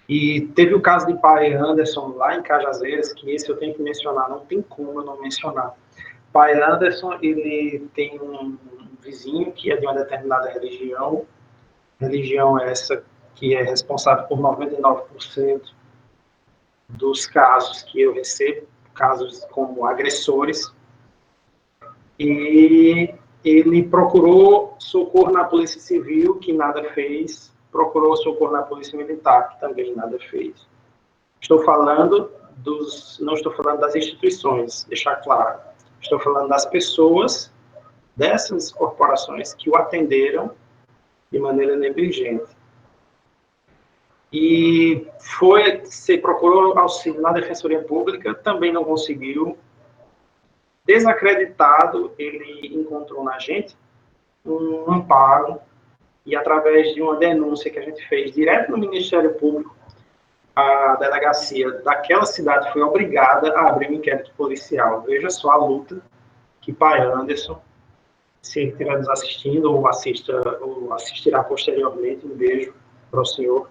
E teve o caso de Pai Anderson, lá em Cajazeiras, que esse eu tenho que mencionar, não tem como eu não mencionar. Pai Anderson, ele tem um vizinho que é de uma determinada religião essa que é responsável por 99% dos casos que eu recebo, casos como agressores, e ele procurou socorro na Polícia Civil, que nada fez, procurou socorro na Polícia Militar, que também nada fez. Não estou falando das instituições, deixar claro, estou falando das pessoas, dessas corporações que o atenderam de maneira negligente. E se procurou auxílio na Defensoria Pública, também não conseguiu. Desacreditado, ele encontrou na gente um amparo e, através de uma denúncia que a gente fez direto no Ministério Público, a delegacia daquela cidade foi obrigada a abrir um inquérito policial. Veja só a luta que pai Anderson, se ele estiver nos assistindo ou assistirá posteriormente, um beijo para o senhor,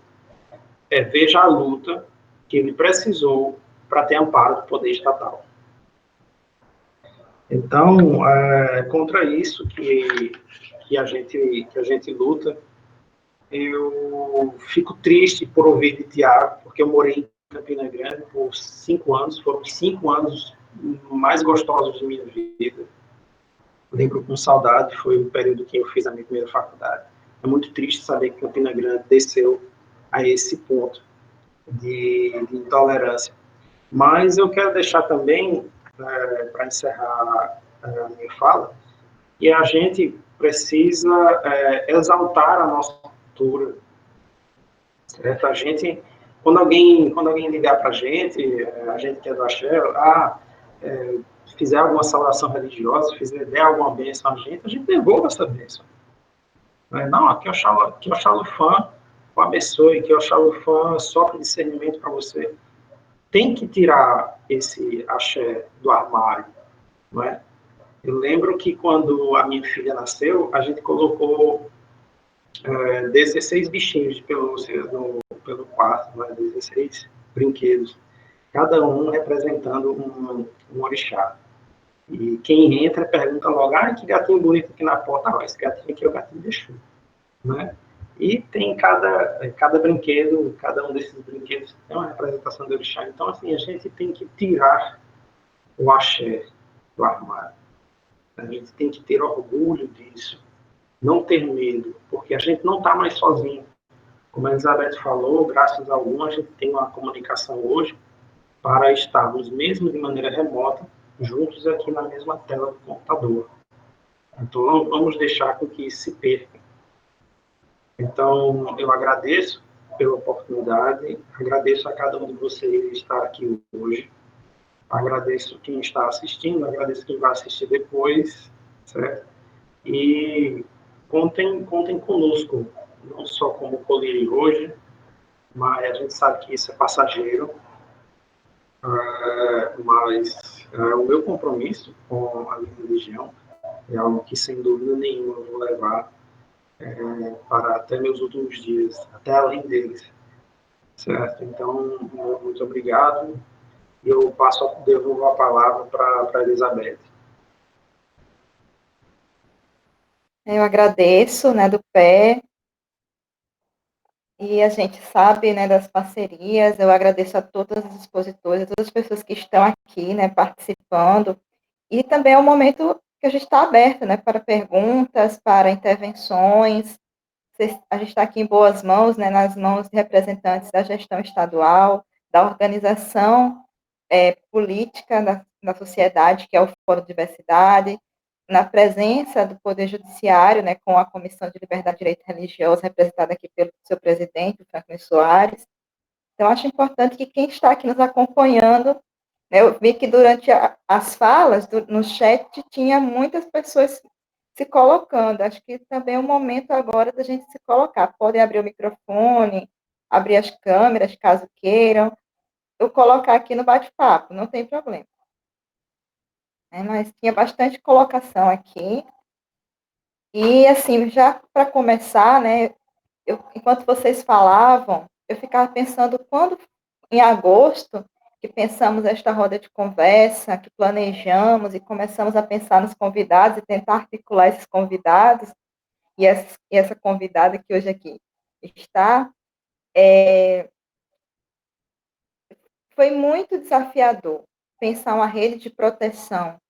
veja a luta que ele precisou para ter amparo do poder estatal. Então, contra isso que a gente luta, eu fico triste por ouvir de Tiago, porque eu morei em Campina Grande por 5 anos, foram os 5 anos mais gostosos de minha vida. Lembro com saudade, foi o período que eu fiz a minha primeira faculdade. É muito triste saber que Campina Grande desceu a esse ponto de intolerância. Mas eu quero deixar também, para encerrar a minha fala, que a gente precisa exaltar a nossa cultura. Certo? A gente, quando alguém ligar para a gente que é do Axé, fizer alguma saudação religiosa, der alguma bênção a gente devolve essa bênção. Não, que o Xalufã o abençoe, que o Xalufã sopre discernimento para você. Tem que tirar esse axé do armário, não é? Eu lembro que quando a minha filha nasceu, a gente colocou 16 bichinhos de pelúcia pelo quarto, né? 16 brinquedos, cada um representando um orixá. E quem entra pergunta logo, que gatinho bonito aqui na porta, esse gatinho aqui é o gatinho de Exu, né? E tem cada brinquedo, cada um desses brinquedos tem uma representação do orixá. Então, assim, a gente tem que tirar o axé do armário. A gente tem que ter orgulho disso, não ter medo, porque a gente não está mais sozinho. Como a Elizabeth falou, graças a algum, a gente tem uma comunicação hoje para estarmos, mesmo de maneira remota, juntos aqui na mesma tela do computador. Então, não vamos deixar com que isso se perca. Então, eu agradeço pela oportunidade, agradeço a cada um de vocês estar aqui hoje, agradeço quem está assistindo, agradeço quem vai assistir depois, certo? E contem conosco, não só como colírio hoje, mas a gente sabe que isso é passageiro, mas o meu compromisso com a minha religião é algo que, sem dúvida nenhuma, eu vou levar para até meus últimos dias, até além deles, certo? Então, muito obrigado, e eu devolvo a palavra para a Elizabeth. Eu agradeço, né, do pé, e a gente sabe, né, das parcerias. Eu agradeço a todos os expositores, a todas as pessoas que estão aqui, né, participando, e também é um momento que a gente está aberto, né, para perguntas, para intervenções. A gente está aqui em boas mãos, né, nas mãos de representantes da gestão estadual, da organização política da sociedade, que é o Fórum de Diversidade, na presença do Poder Judiciário, né, com a Comissão de Liberdade, Direito e Religioso, representada aqui pelo seu presidente, o Franklin Soares. Então, acho importante que quem está aqui nos acompanhando, né, eu vi que durante as falas, no chat, tinha muitas pessoas se colocando. Acho que também é o momento agora da gente se colocar. Podem abrir o microfone, abrir as câmeras, caso queiram, eu colocar aqui no bate-papo, não tem problema. Mas tinha bastante colocação aqui. E, assim, já para começar, né, enquanto vocês falavam, eu ficava pensando quando, em agosto, que pensamos esta roda de conversa, que planejamos e começamos a pensar nos convidados e tentar articular esses convidados, e essa convidada que hoje aqui está, foi muito desafiador pensar uma rede de proteção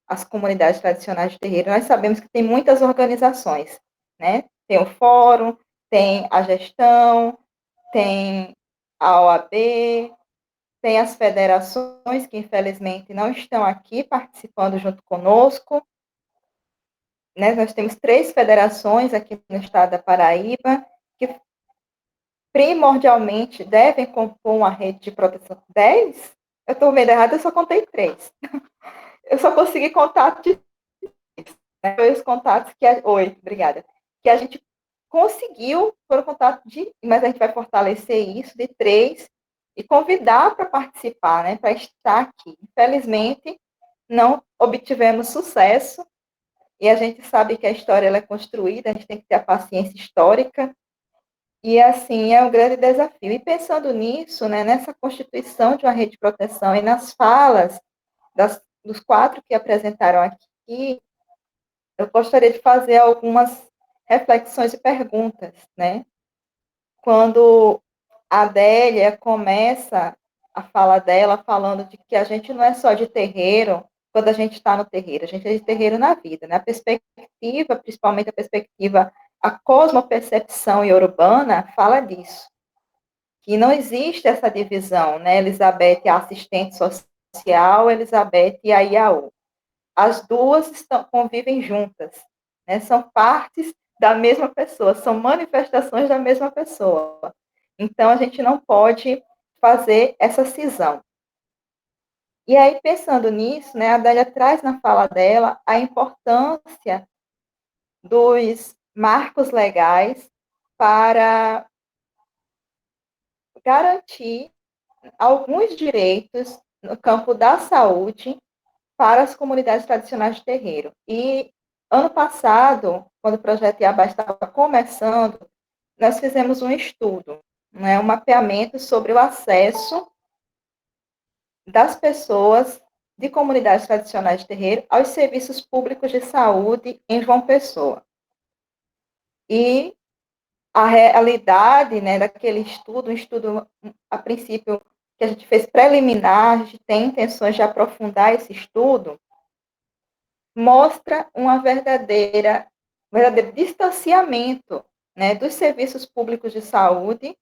às comunidades tradicionais de terreiro. Nós sabemos que tem muitas organizações, né? Tem o fórum, tem a gestão, tem a OAB, tem as federações que, infelizmente, não estão aqui participando junto conosco, né? Nós temos 3 federações aqui no estado da Paraíba, que primordialmente devem compor uma rede de proteção. 10? Eu estou vendo errado, eu só contei 3. Eu só consegui contar de Foi os contatos Oi, obrigada. Que a gente conseguiu, foram contatos mas a gente vai fortalecer isso, de 3, e convidar para participar, né, para estar aqui. Infelizmente, não obtivemos sucesso, e a gente sabe que a história ela é construída, a gente tem que ter a paciência histórica, e assim é um grande desafio. E pensando nisso, né, nessa constituição de uma rede de proteção e nas falas dos 4 que apresentaram aqui, eu gostaria de fazer algumas reflexões e perguntas, né? Quando a Adélia começa a fala dela falando de que a gente não é só de terreiro quando a gente está no terreiro, a gente é de terreiro na vida, né? A perspectiva, principalmente a perspectiva, a cosmopercepção iorubana fala disso, que não existe essa divisão, né? Elizabeth é a assistente social, Elizabeth e a Iaú. As duas convivem juntas, né? São partes da mesma pessoa, são manifestações da mesma pessoa. Então, a gente não pode fazer essa cisão. E aí, pensando nisso, né, a Adélia traz na fala dela a importância dos marcos legais para garantir alguns direitos no campo da saúde para as comunidades tradicionais de terreiro. E ano passado, quando o projeto Iabá estava começando, nós fizemos um estudo, né, um mapeamento sobre o acesso das pessoas de comunidades tradicionais de terreiro aos serviços públicos de saúde em João Pessoa. E a realidade, né, daquele estudo, um estudo, a princípio, que a gente fez preliminar, a gente tem intenções de aprofundar esse estudo, mostra um verdadeiro distanciamento, né, dos serviços públicos de saúde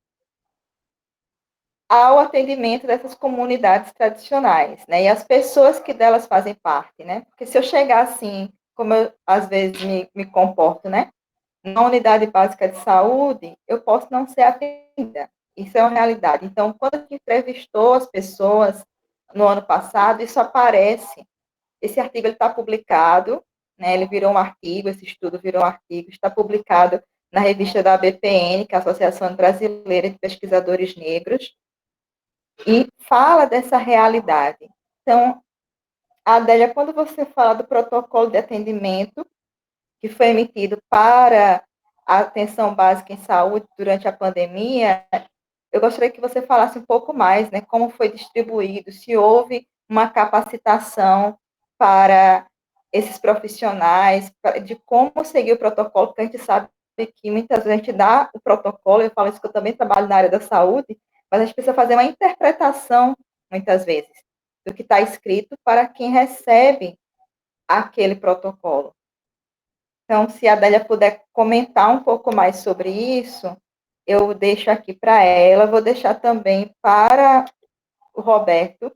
ao atendimento dessas comunidades tradicionais, né, e as pessoas que delas fazem parte, né, porque se eu chegar assim, como eu às vezes me comporto, né, na unidade básica de saúde, eu posso não ser atendida, isso é uma realidade. Então, quando a gente entrevistou as pessoas no ano passado, isso aparece. Esse artigo está publicado, né, ele virou um artigo, esse estudo virou um artigo, está publicado na revista da ABPN, que é a Associação Brasileira de Pesquisadores Negros, e fala dessa realidade. Então, Adélia, quando você fala do protocolo de atendimento que foi emitido para a atenção básica em saúde durante a pandemia, eu gostaria que você falasse um pouco mais, né, como foi distribuído, se houve uma capacitação para esses profissionais, de como seguir o protocolo, porque a gente sabe que muitas vezes a gente dá o protocolo, eu falo isso que eu também trabalho na área da saúde, mas a gente precisa fazer uma interpretação, muitas vezes, do que está escrito para quem recebe aquele protocolo. Então, se a Adélia puder comentar um pouco mais sobre isso, eu deixo aqui para ela, vou deixar também para o Roberto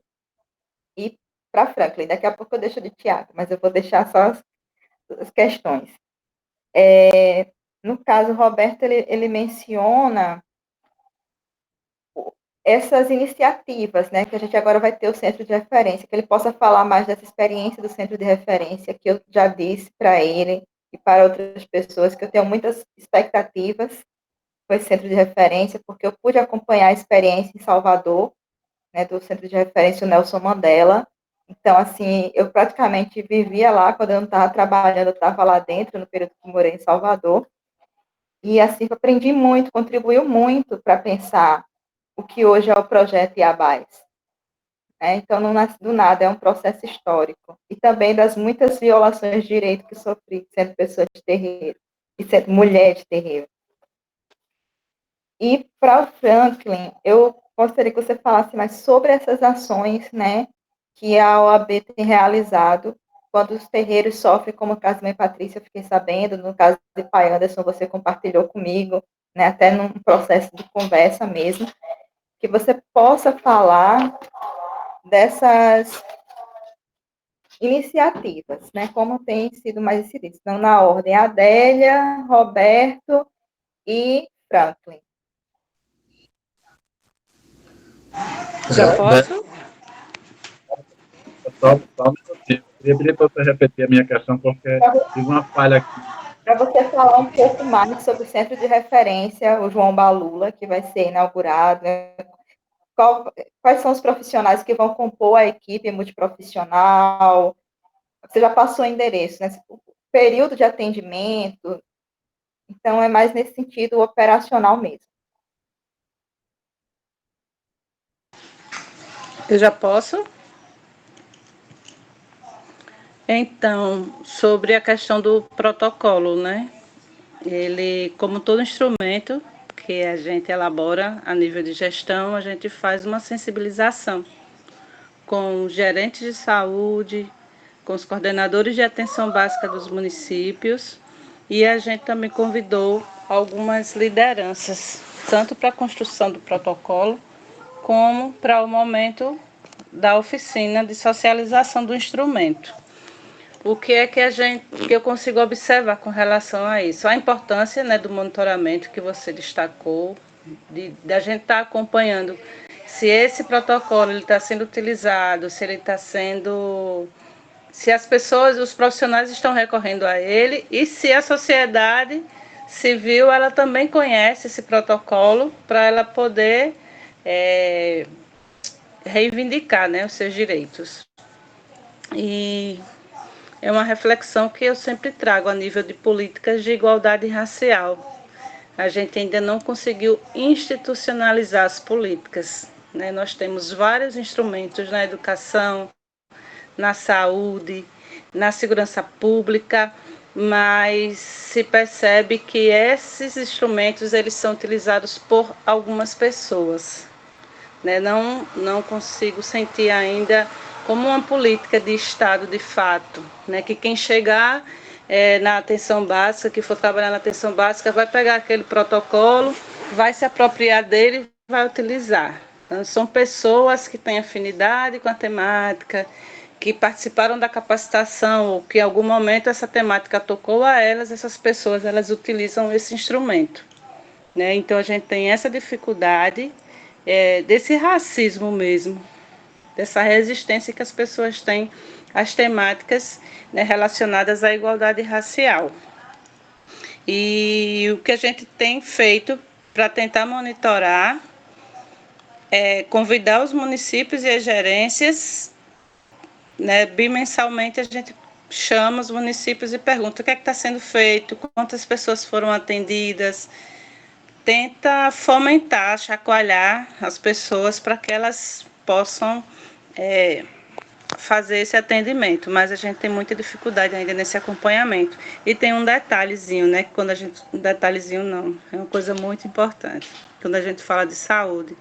e para a Franklin. Daqui a pouco eu deixo de Tiago, mas eu vou deixar só as questões. No caso, o Roberto, ele menciona essas iniciativas, né, que a gente agora vai ter o centro de referência, que ele possa falar mais dessa experiência do centro de referência, que eu já disse para ele e para outras pessoas, que eu tenho muitas expectativas com esse centro de referência, porque eu pude acompanhar a experiência em Salvador, né, do centro de referência Nelson Mandela. Então, assim, eu praticamente vivia lá, quando eu não estava trabalhando, eu estava lá dentro, no período que morei em Salvador, e assim, eu aprendi muito, contribuiu muito para pensar o que hoje é o projeto Iabás. Então, não nasce do nada, é um processo histórico. E também das muitas violações de direito que sofri, sendo pessoa de terreiro, e sendo mulher de terreiro. E para o Franklin, eu gostaria que você falasse mais sobre essas ações, né, que a OAB tem realizado quando os terreiros sofrem, como o caso da mãe Patrícia, eu fiquei sabendo, no caso de pai Anderson, você compartilhou comigo, né, até num processo de conversa mesmo, que você possa falar dessas iniciativas, né, como tem sido mais inseridas. Então, na ordem, Adélia, Roberto e Franklin. Já posso? Só ao mesmo tempo. Eu pedir para você repetir a minha questão, porque tive uma falha aqui. Para você falar um pouco mais sobre o Centro de Referência, o João Balula, que vai ser inaugurado, né? Quais são os profissionais que vão compor a equipe multiprofissional? Você já passou o endereço, né? O período de atendimento, então é mais nesse sentido operacional mesmo. Eu já posso? Então, sobre a questão do protocolo, né? Ele, como todo instrumento que a gente elabora a nível de gestão, a gente faz uma sensibilização com os gerentes de saúde, com os coordenadores de atenção básica dos municípios, e a gente também convidou algumas lideranças, tanto para a construção do protocolo, como para o momento da oficina de socialização do instrumento. O que é que eu consigo observar com relação a isso? A importância, né, do monitoramento que você destacou, de a gente estar acompanhando se esse protocolo está sendo utilizado, se ele está sendo, se as pessoas, os profissionais estão recorrendo a ele, e se a sociedade civil ela também conhece esse protocolo para ela poder reivindicar, né, os seus direitos. E é uma reflexão que eu sempre trago a nível de políticas de igualdade racial. A gente ainda não conseguiu institucionalizar as políticas, né? Nós temos vários instrumentos na educação, na saúde, na segurança pública, mas se percebe que esses instrumentos eles são utilizados por algumas pessoas, né? Não consigo sentir ainda como uma política de Estado de fato, né? Que quem chegar na atenção básica, que for trabalhar na atenção básica, vai pegar aquele protocolo, vai se apropriar dele e vai utilizar. Então, são pessoas que têm afinidade com a temática, que participaram da capacitação, ou que em algum momento essa temática tocou a elas, essas pessoas elas utilizam esse instrumento, né? Então a gente tem essa dificuldade desse racismo mesmo, dessa resistência que as pessoas têm às temáticas, né, relacionadas à igualdade racial. E o que a gente tem feito para tentar monitorar é convidar os municípios e as gerências, né, bimensalmente a gente chama os municípios e pergunta o que é que está sendo feito, quantas pessoas foram atendidas, tenta fomentar, chacoalhar as pessoas para que elas possam fazer esse atendimento, mas a gente tem muita dificuldade ainda nesse acompanhamento. E tem um detalhezinho, né? Quando a gente, um detalhezinho não, é uma coisa muito importante. Quando a gente fala de saúde,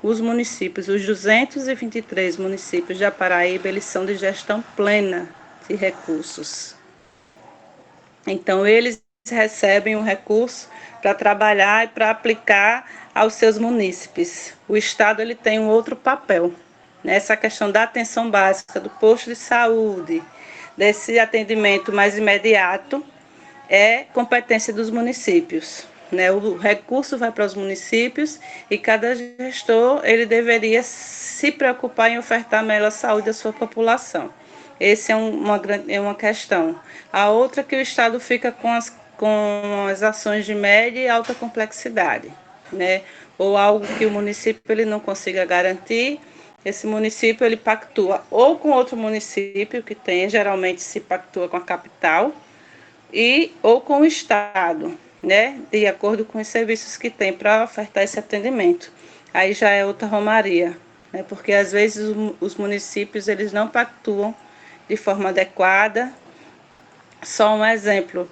os municípios, os 223 municípios da Paraíba, eles são de gestão plena de recursos. Então, eles recebem um recurso para trabalhar e para aplicar aos seus munícipes. O Estado ele tem um outro papel. Nessa questão da atenção básica, do posto de saúde, desse atendimento mais imediato, é competência dos municípios, né? O recurso vai para os municípios e cada gestor ele deveria se preocupar em ofertar a melhor saúde à sua população. Essa é uma questão. A outra é que o Estado fica com as ações de média e alta complexidade, né? Ou algo que o município ele não consiga garantir. Esse município ele pactua ou com outro município que tem, geralmente se pactua com a capital, ou com o Estado, né, de acordo com os serviços que tem para ofertar esse atendimento. Aí já é outra romaria, né, porque às vezes os municípios eles não pactuam de forma adequada. Só um exemplo,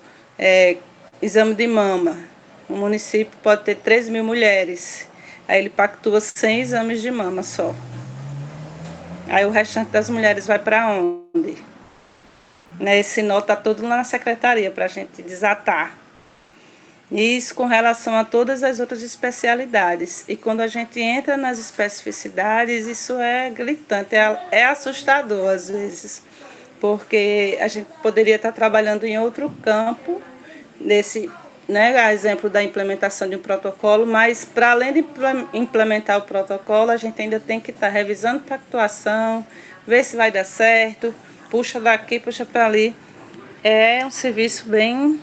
exame de mama. Um município pode ter 3.000 mulheres, aí ele pactua 100 exames de mama só. Aí o restante das mulheres vai para onde? Né, esse nó está todo lá na secretaria para a gente desatar. Isso com relação a todas as outras especialidades. E quando a gente entra nas especificidades, isso é gritante, é assustador às vezes, porque a gente poderia estar trabalhando em outro campo, nesse, né, a exemplo da implementação de um protocolo, mas para além de implementar o protocolo, a gente ainda tem que estar revisando pactuação, ver se vai dar certo, puxa daqui, puxa para ali. É um serviço bem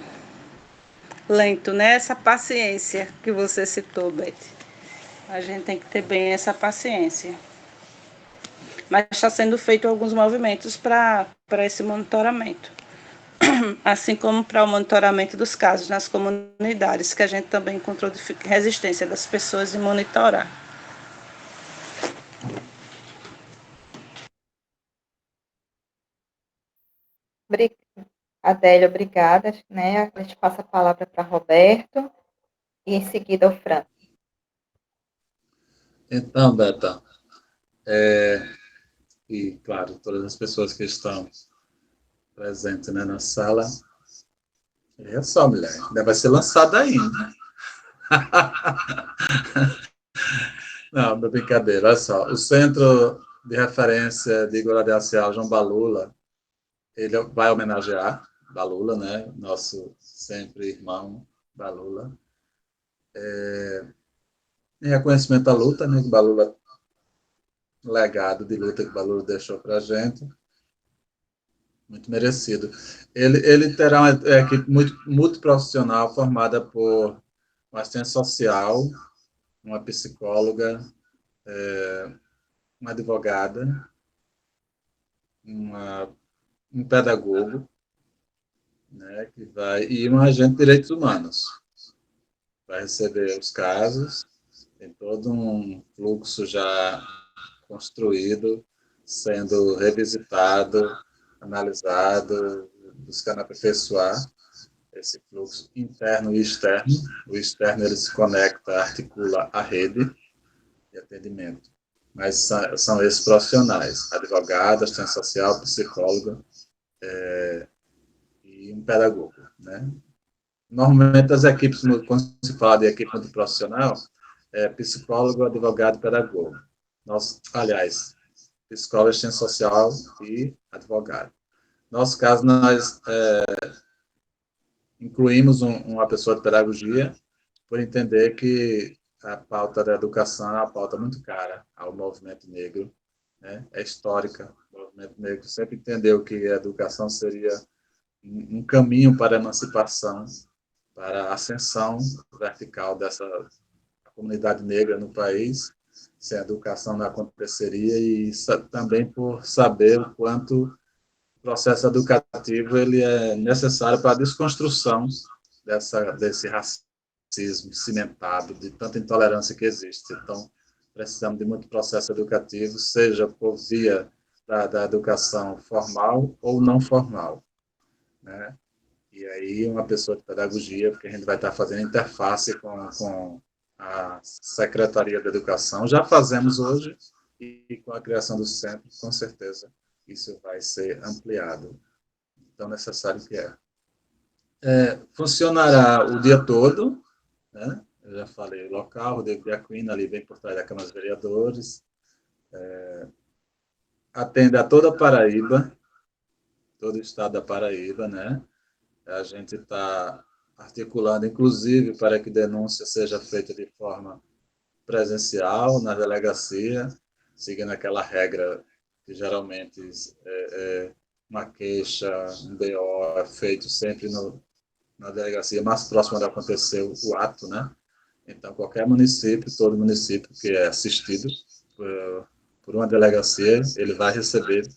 lento, né? Essa paciência que você citou, Beth. A gente tem que ter bem essa paciência. Mas está sendo feito alguns movimentos para esse monitoramento. Assim como para o monitoramento dos casos nas comunidades, que a gente também encontrou resistência das pessoas em monitorar. Adélia, obrigada. Né? A gente passa a palavra para Roberto e em seguida o Fran. Então, Beta, e claro, todas as pessoas que estão presentes, né, na sala, é só, mulher, ainda vai ser lançada ainda. Não, brincadeira, olha só. O Centro de Referência de Igualdade Racial, João Balula, ele vai homenagear Balula, né? Nosso sempre irmão Balula. Em reconhecimento à luta, né? Que Balula, legado de luta que Balula deixou para a gente, muito merecido. Ele terá uma equipe muito profissional formada por uma assistente social, uma psicóloga, uma advogada, um pedagogo, né, e um agente de direitos humanos. Vai receber os casos, tem todo um fluxo já construído, sendo revisitado, analisado, buscando aperfeiçoar esse fluxo interno e externo. O externo ele se conecta, articula a rede de atendimento. Mas são esses profissionais, advogado, assistente social, psicóloga e um pedagogo, né? Normalmente as equipes, quando se fala de equipe multiprofissional, é psicólogo, advogado e pedagogo. Aliás, psicólogo, assistente social e advogado. No nosso caso, nós incluímos uma pessoa de pedagogia, por entender que a pauta da educação é uma pauta muito cara ao movimento negro, né? É histórica. O movimento negro sempre entendeu que a educação seria um caminho para a emancipação, para a ascensão vertical dessa comunidade negra no país. Sem educação não aconteceria, e também por saber o quanto o processo educativo ele é necessário para a desconstrução desse racismo cimentado, de tanta intolerância que existe. Então, precisamos de muito processo educativo, seja por via da educação formal ou não formal, né? E aí uma pessoa de pedagogia, porque a gente vai estar fazendo interface com a Secretaria da Educação, já fazemos hoje, e com a criação do centro, com certeza, isso vai ser ampliado. Então, necessário que funcionará o dia todo, né? Eu já falei, local, Rodrigo de Aquino, ali bem por trás da Câmara dos Vereadores, atende a toda a Paraíba, todo o estado da Paraíba, né? A gente está articulando, inclusive, para que denúncia seja feita de forma presencial, na delegacia, seguindo aquela regra que geralmente uma queixa, um BO é feito sempre na delegacia mais próxima de acontecer o ato, né? Então, qualquer município, todo município que é assistido por uma delegacia, ele vai receber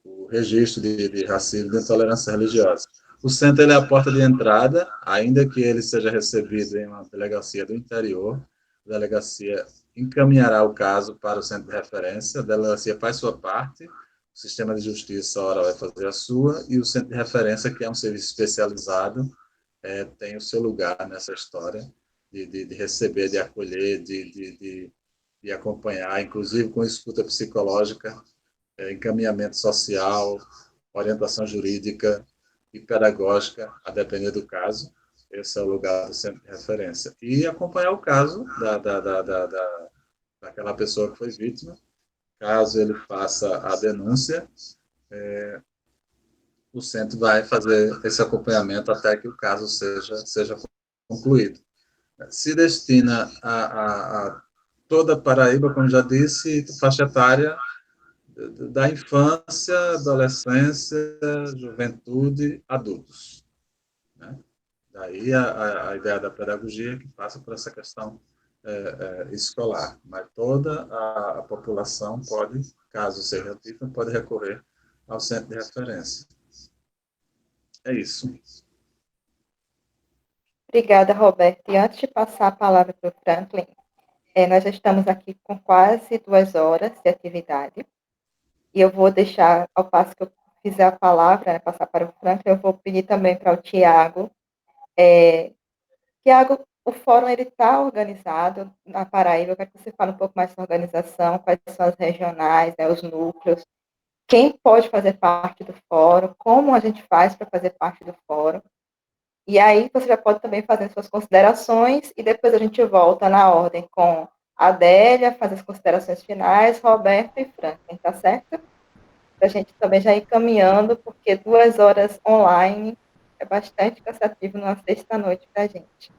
o registro de racismo e de intolerância religiosa. O centro ele é a porta de entrada, ainda que ele seja recebido em uma delegacia do interior, a delegacia encaminhará o caso para o centro de referência, a delegacia faz sua parte, o sistema de justiça, ora, vai fazer a sua, e o centro de referência, que é um serviço especializado, tem o seu lugar nessa história de receber, de acolher, de acompanhar, inclusive com escuta psicológica, encaminhamento social, orientação jurídica e pedagógica, a depender do caso. Esse é o lugar do centro de referência. E acompanhar o caso daquela pessoa que foi vítima. Caso ele faça a denúncia, o centro vai fazer esse acompanhamento até que o caso seja concluído. Se destina a toda a Paraíba, como já disse, faixa etária da infância, adolescência, juventude, adultos, né? Daí a ideia da pedagogia que passa por essa questão escolar, mas toda a população pode, caso seja autista, pode recorrer ao centro de referência. É isso. Obrigada, Roberto. E antes de passar a palavra para o Franklin, nós já estamos aqui com quase 2 horas de atividade. E eu vou deixar, ao passo que eu fizer a palavra, né, passar para o Franklin, eu vou pedir também para o Tiago. Tiago, o fórum está organizado na Paraíba. Eu quero que você fale um pouco mais sobre a organização, quais são as regionais, né, os núcleos, quem pode fazer parte do fórum, como a gente faz para fazer parte do fórum. E aí você já pode também fazer suas considerações e depois a gente volta na ordem com a Adélia, fazer as considerações finais, Roberto e Franklin, tá certo? Para a gente também já ir caminhando, porque 2 horas online é bastante cansativo numa sexta-noite para a gente.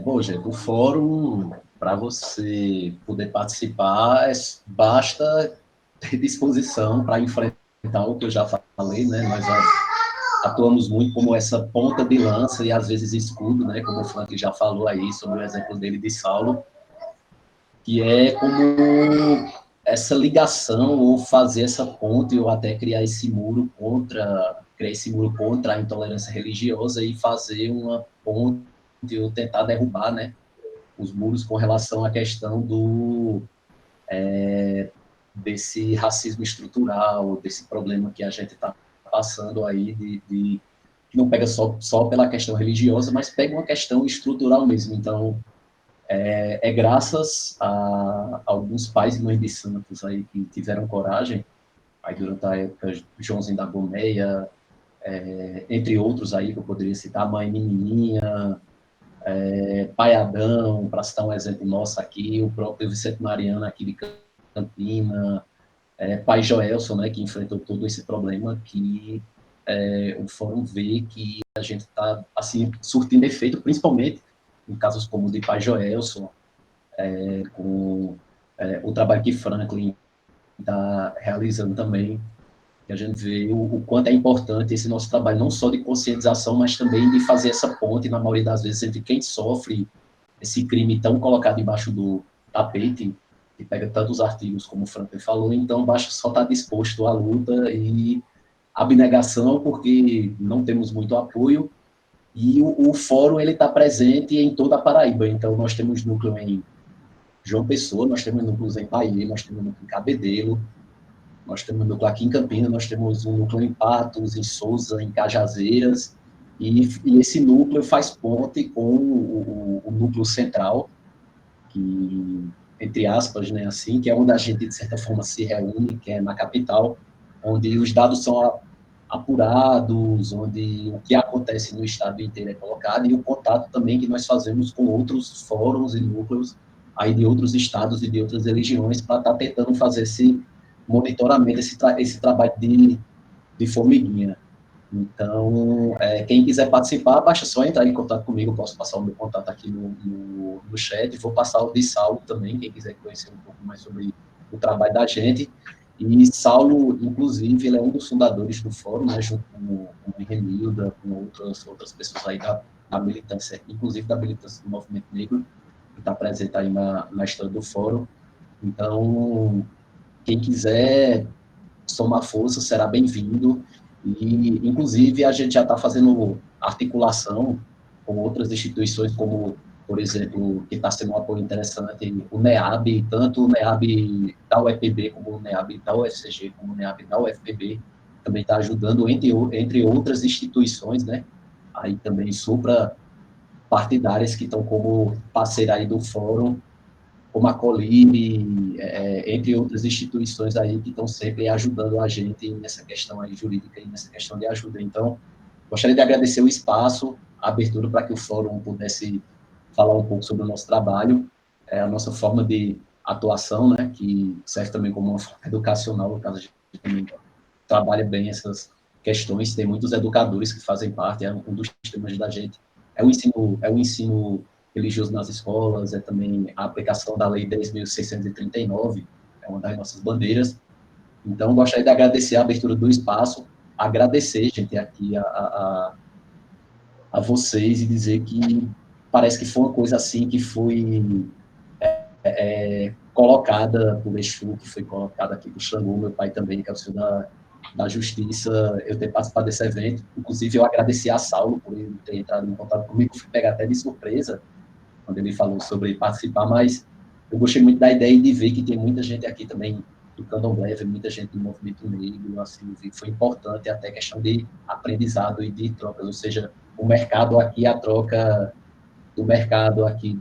Bom, gente, o fórum, para você poder participar, basta ter disposição para enfrentar o que eu já falei, né? Nós já atuamos muito como essa ponta de lança e às vezes escudo, né? Como o Frank já falou aí sobre o exemplo dele de Saulo, que é como essa ligação ou fazer essa ponte ou até criar esse muro contra a intolerância religiosa e fazer uma ponte ou tentar derrubar, né, os muros com relação à questão desse racismo estrutural, desse problema que a gente está passando aí que não pega só pela questão religiosa, mas pega uma questão estrutural mesmo. Então, graças a alguns pais e mães de santos aí que tiveram coragem, aí durante a época, Joãozinho da Gomeia, entre outros aí que eu poderia citar, Mãe Menininha, Pai Adão, para citar um exemplo nosso aqui, o próprio Vicente Mariano aqui de Campina, Pai Joelson, né, que enfrentou todo esse problema, que o fórum vê que a gente está assim, surtindo efeito, principalmente em casos como o de Pai Joelson, com o trabalho que Franklin está realizando também, que a gente vê o quanto é importante esse nosso trabalho, não só de conscientização, mas também de fazer essa ponte, na maioria das vezes, entre quem sofre esse crime tão colocado embaixo do tapete, que pega tantos artigos, como o Franklin falou, então basta só estar disposto à luta e abnegação, porque não temos muito apoio, e o fórum ele está presente em toda a Paraíba, então nós temos núcleo em João Pessoa, nós temos núcleos em Bahia, nós temos núcleo em Cabedelo, nós temos um núcleo aqui em Campinas, nós temos um núcleo em Patos, em Souza, em Cajazeiras, e esse núcleo faz ponte com o núcleo central, que, entre aspas, né, assim, que é onde a gente, de certa forma, se reúne, que é na capital, onde os dados são apurados, onde o que acontece no estado inteiro é colocado, e o contato também que nós fazemos com outros fóruns e núcleos aí de outros estados e de outras religiões para estar tentando fazer esse monitoramento, esse trabalho de formiguinha. Então, quem quiser participar, basta só entrar em contato comigo, eu posso passar o meu contato aqui no chat, vou passar o de Saulo também, quem quiser conhecer um pouco mais sobre o trabalho da gente. E Saulo, inclusive, ele é um dos fundadores do fórum, né, junto com Renilda, com outras pessoas aí da militância, inclusive da militância do movimento negro, que está presente aí na história do fórum. Então, quem quiser somar força será bem-vindo. E, inclusive, a gente já está fazendo articulação com outras instituições, como, por exemplo, que está sendo um apoio interessante, o NEAB, tanto o NEAB da UFPB, como o NEAB da UFCG, como o NEAB da UFPB, também está ajudando, entre outras instituições, né? Aí também supra-partidárias que estão como parceira aí do fórum, como a Colib, entre outras instituições aí que estão sempre ajudando a gente nessa questão aí jurídica e nessa questão de ajuda. Então, gostaria de agradecer o espaço, a abertura para que o fórum pudesse falar um pouco sobre o nosso trabalho, a nossa forma de atuação, né, que serve também como uma forma educacional, no caso a gente trabalha bem essas questões, tem muitos educadores que fazem parte, um dos temas da gente é o ensino religioso nas escolas, é também a aplicação da Lei 10.639, é uma das nossas bandeiras. Então, gostaria de agradecer a abertura do espaço, agradecer, gente, aqui a vocês e dizer que parece que foi uma coisa assim que foi colocada por Exu, que foi colocada aqui por Xangô, meu pai também, que é o senhor da Justiça, eu ter participado desse evento. Inclusive, eu agradeci a Saulo por ele ter entrado em contato comigo, fui pegar até de surpresa quando ele falou sobre participar, mas eu gostei muito da ideia de ver que tem muita gente aqui também do Candomblé, muita gente do movimento negro, assim, foi importante até a questão de aprendizado e de trocas, ou seja, o mercado aqui, a troca do mercado aqui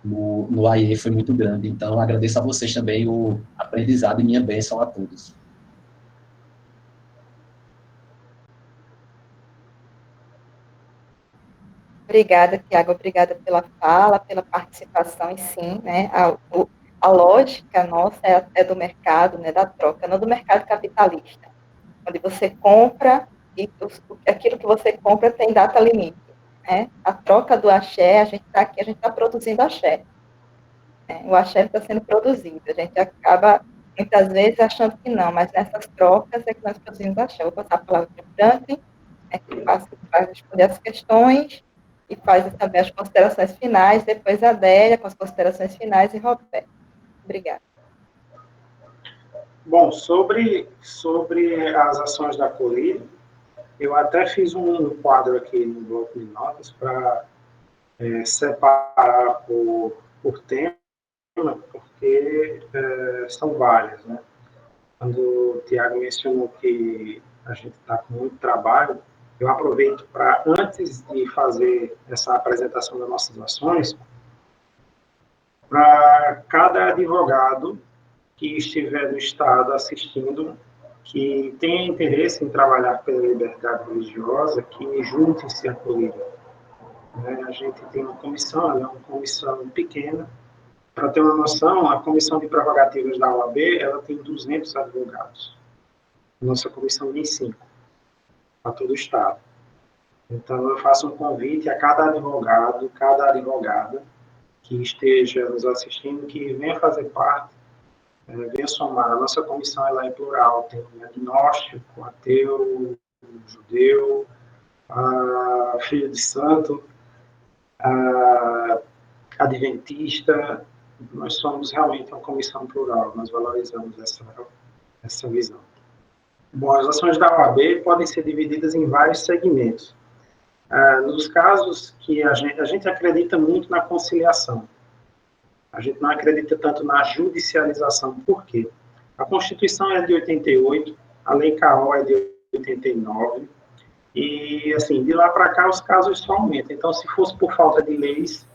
no AIE foi muito grande. Então, agradeço a vocês também o aprendizado e minha bênção a todos. Obrigada, Tiago, obrigada pela fala, pela participação, e sim, né, a lógica nossa é do mercado, né, da troca, não do mercado capitalista, onde você compra e aquilo que você compra tem data limite, né? A troca do axé, a gente está aqui, a gente está produzindo axé, né? O axé está sendo produzido, a gente acaba muitas vezes achando que não, mas nessas trocas é que nós produzimos axé. Vou passar a palavra para o Franklin, né, que vai responder as questões e faz também as considerações finais, depois a Adélia com as considerações finais e Roberto. Obrigada. Bom, sobre as ações da Colírio, eu até fiz um quadro aqui no bloco de notas para separar por tema, porque são várias, né? Quando o Tiago mencionou que a gente está com muito trabalho, eu aproveito para, antes de fazer essa apresentação das nossas ações, para cada advogado que estiver no Estado assistindo, que tenha interesse em trabalhar pela liberdade religiosa, que junte-se à Colírio. A gente tem uma comissão, ela é uma comissão pequena. Para ter uma noção, a comissão de prerrogativas da OAB, ela tem 200 advogados. Nossa comissão tem 5, para todo o Estado. Então, eu faço um convite a cada advogado, cada advogada que esteja nos assistindo, que venha fazer parte, venha somar. A nossa comissão ela é plural, tem agnóstico, ateu, judeu, filho de santo, adventista. Nós somos realmente uma comissão plural, nós valorizamos essa visão. Bom, as ações da OAB podem ser divididas em vários segmentos. Nos casos que a gente acredita muito na conciliação, a gente não acredita tanto na judicialização. Por quê? A Constituição é de 88, a Lei CAO é de 89, e, assim, de lá para cá os casos só aumentam. Então, se fosse por falta de leis,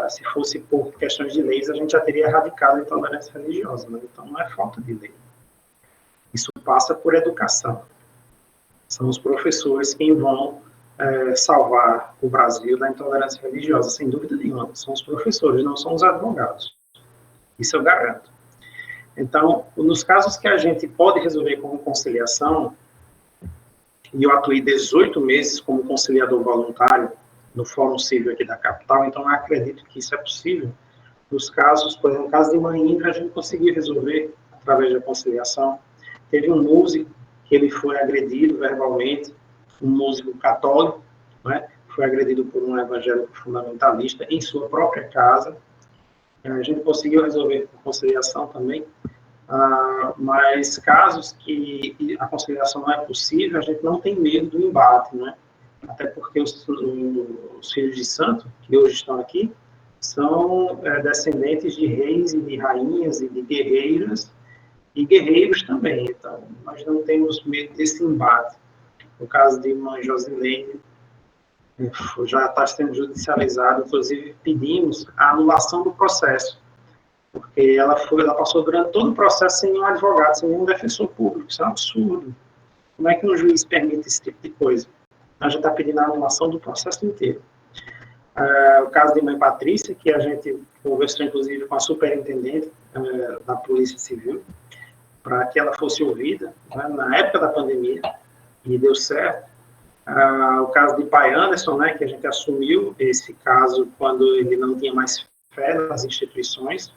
se fosse por questões de leis, a gente já teria erradicado a intolerância religiosa, né? Então, não é falta de lei. Isso passa por educação. São os professores quem vão salvar o Brasil da intolerância religiosa, sem dúvida nenhuma. São os professores, não são os advogados. Isso eu garanto. Então, nos casos que a gente pode resolver como conciliação, e eu atuei 18 meses como conciliador voluntário no Fórum Civil aqui da capital, então eu acredito que isso é possível. Nos casos, por exemplo, no caso de Manhindra, a gente conseguiu resolver através da conciliação. Teve um músico que ele foi agredido verbalmente, um músico católico, né, foi agredido por um evangélico fundamentalista em sua própria casa. A gente conseguiu resolver com conciliação também, mas casos que a conciliação não é possível, a gente não tem medo do embate, né? Até porque os filhos de santo, que hoje estão aqui, são descendentes de reis e de rainhas e de guerreiras, e guerreiros também. Então, nós não temos medo desse embate. No caso de irmã Josilene, já está sendo judicializado, inclusive pedimos a anulação do processo, porque ela passou durante todo o processo sem nenhum advogado, sem nenhum defensor público. Isso é um absurdo. Como é que um juiz permite esse tipo de coisa? A gente está pedindo a anulação do processo inteiro. O caso de mãe Patrícia, que a gente conversou, inclusive, com a superintendente da Polícia Civil, para que ela fosse ouvida, né, na época da pandemia, e deu certo. O caso de Pai Anderson, né, que a gente assumiu esse caso quando ele não tinha mais fé nas instituições.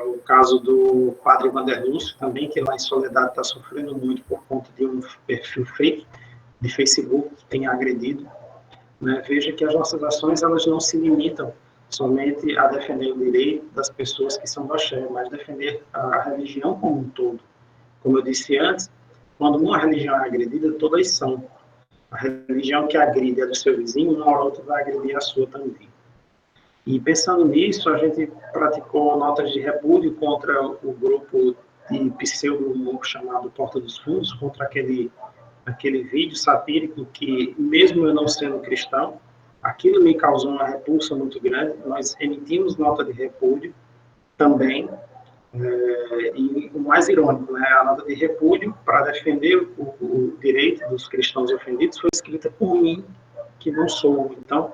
O caso do padre Vanderlúcio também, que lá em Soledade está sofrendo muito por conta de um perfil fake de Facebook que tem agredido. Né? Veja que as nossas ações elas não se limitam somente a defender o direito das pessoas que são do axé, mas defender a religião como um todo. Como eu disse antes, quando uma religião é agredida, todas são. A religião que agride a do seu vizinho, uma ou outra vai agredir a sua também. E pensando nisso, a gente praticou notas de repúdio contra o grupo de pseudo-humor chamado Porta dos Fundos, contra aquele vídeo satírico que, mesmo eu não sendo cristão, aquilo me causou uma repulsa muito grande. Nós emitimos nota de repúdio também, e o mais irônico, né, a nota de repúdio para defender o direito dos cristãos ofendidos foi escrita por mim, que não sou. Então,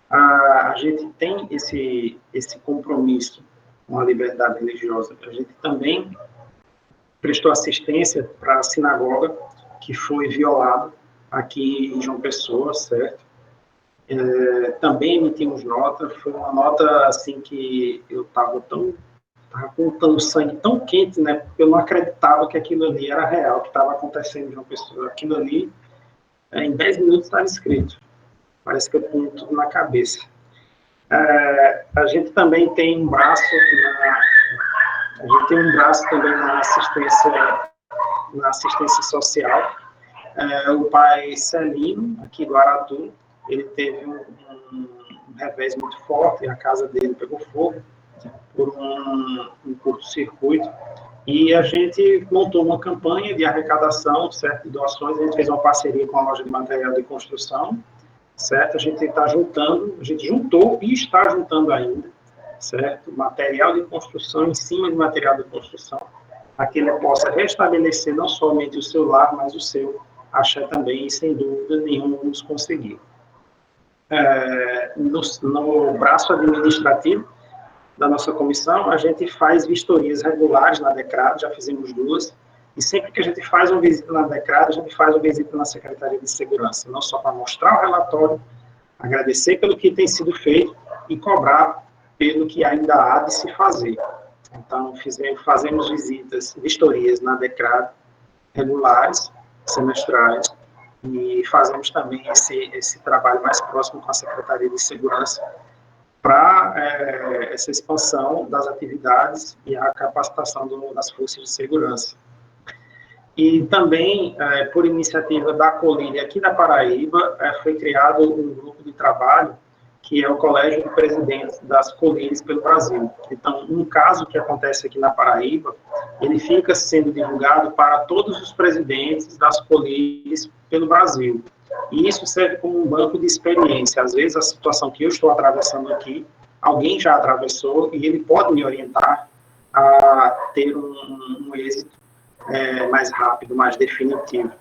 a gente tem esse compromisso com a liberdade religiosa. A gente também prestou assistência para a sinagoga que foi violada aqui em João Pessoa, certo? Também emitimos nota. Foi uma nota assim que eu estava com o sangue tão quente, né? Porque eu não acreditava que aquilo ali era real, que estava acontecendo em João Pessoa. Aquilo ali, em 10 minutos estava escrito. Parece que eu ponho tudo na cabeça. A gente também tem um braço também na assistência social. O pai Celino, aqui do Aratu, ele teve um revés muito forte, a casa dele pegou fogo por um curto-circuito, e a gente montou uma campanha de arrecadação, certo, de doações. A gente fez uma parceria com a loja de material de construção, certo? A gente juntou e está juntando ainda, certo? Material de construção em cima de material de construção, para que ele possa restabelecer não somente o seu lar, mas o seu axé também, e sem dúvida nenhuma vamos conseguir. No braço administrativo da nossa comissão, a gente faz vistorias regulares na DECRAD, já fizemos 2, e sempre que a gente faz uma visita na DECRAD, a gente faz uma visita na Secretaria de Segurança, não só para mostrar o relatório, agradecer pelo que tem sido feito e cobrar pelo que ainda há de se fazer. Então, fazemos vistorias na DECRAD regulares, semestrais, e fazemos também esse trabalho mais próximo com a Secretaria de Segurança para essa expansão das atividades e a capacitação das forças de segurança. E também, por iniciativa da Colírio aqui da Paraíba, foi criado um grupo de trabalho que é o Colégio de Presidentes das Colírios pelo Brasil. Então, um caso que acontece aqui na Paraíba, ele fica sendo divulgado para todos os presidentes das Colírios pelo Brasil. E isso serve como um banco de experiência. Às vezes, a situação que eu estou atravessando aqui, alguém já atravessou e ele pode me orientar a ter um êxito mais rápido, mais definitivo.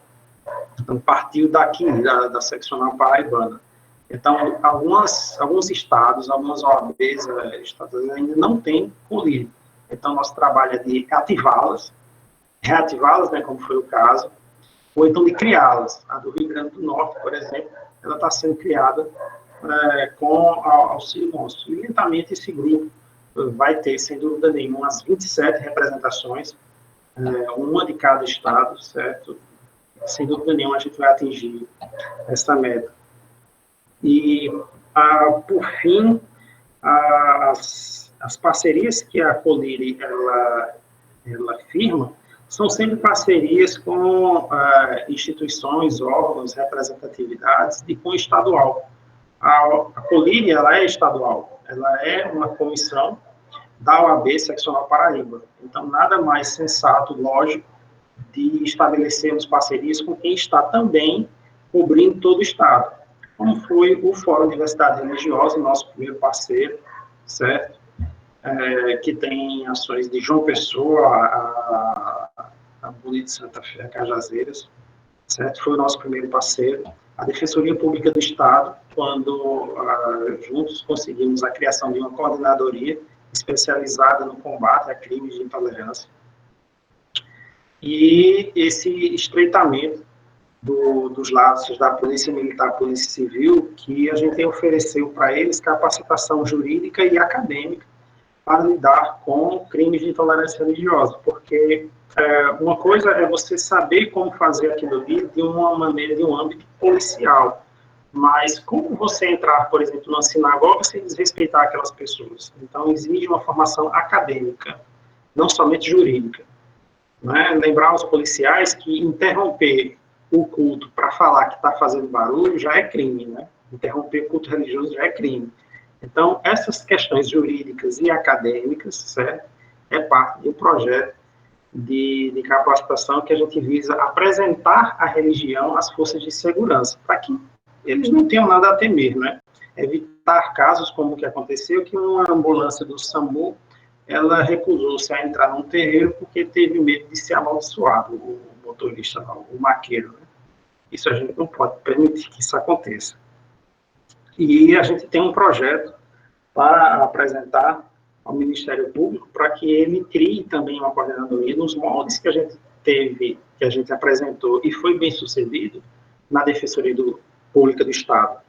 Então, partiu daqui, da seccional paraibana. Então, alguns estados, algumas OABs estaduais ainda não têm colírio. Então, nosso trabalho é de ativá-las, reativá-las, né, como foi o caso, ou então de criá-las. A do Rio Grande do Norte, por exemplo, ela está sendo criada com auxílio nosso. E, lentamente, esse grupo vai ter, sem dúvida nenhuma, umas 27 representações, uma de cada estado, certo? Sem dúvida nenhuma, a gente vai atingir essa meta. E, por fim, as parcerias que a Colírio ela firma são sempre parcerias com instituições, órgãos, representatividades e com o estadual. A Colírio, ela é estadual, ela é uma comissão da OAB Seccional Paraíba. Então, nada mais sensato, lógico, de estabelecermos parcerias com quem está também cobrindo todo o estado, como foi o Fórum Universidade Religiosa, nosso primeiro parceiro, certo? Que tem ações de João Pessoa, a Bonita Santa Fé, Cajazeiras, certo? Foi o nosso primeiro parceiro. A Defensoria Pública do Estado, quando juntos conseguimos a criação de uma coordenadoria especializada no combate a crimes de intolerância. E esse estreitamento dos lados da Polícia Militar, Polícia Civil, que a gente ofereceu para eles capacitação jurídica e acadêmica para lidar com crimes de intolerância religiosa, porque uma coisa é você saber como fazer aquilo ali de uma maneira, de um âmbito policial, mas como você entrar, por exemplo, numa sinagoga sem desrespeitar aquelas pessoas? Então, exige uma formação acadêmica, não somente jurídica. Né? Lembrar os policiais que interromper o culto para falar que está fazendo barulho já é crime, né? Interromper o culto religioso já é crime. Então, essas questões jurídicas e acadêmicas, certo? É parte do projeto de capacitação que a gente visa apresentar a religião às forças de segurança, para que eles não tenham nada a temer, né? Evitar casos como o que aconteceu, que uma ambulância do SAMU, ela recusou-se a entrar num terreiro porque teve medo de ser amaldiçoado, o motorista, o maqueiro. Né? Isso a gente não pode permitir que isso aconteça. E a gente tem um projeto para apresentar ao Ministério Público para que ele crie também uma coordenadoria nos moldes que a gente teve, que a gente apresentou e foi bem sucedido na Defensoria Pública do Estado.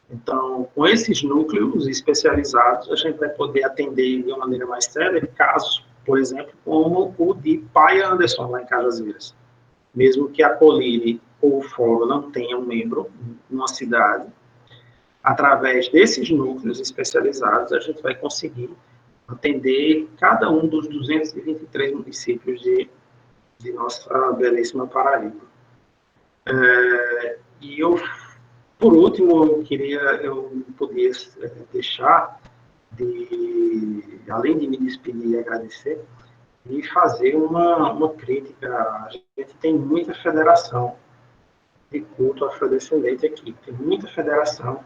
Então, com esses núcleos especializados, a gente vai poder atender de uma maneira mais séria casos, por exemplo, como o de Paia Anderson, lá em Cajazeiras. Mesmo que a Colire ou o Fórum não tenham um membro numa cidade, através desses núcleos especializados, a gente vai conseguir atender cada um dos 223 municípios de nossa belíssima Paraíba. E eu, por último, eu não podia deixar de, além de me despedir e agradecer, de fazer uma crítica. A gente tem muita federação de culto afrodescendente aqui, tem muita federação.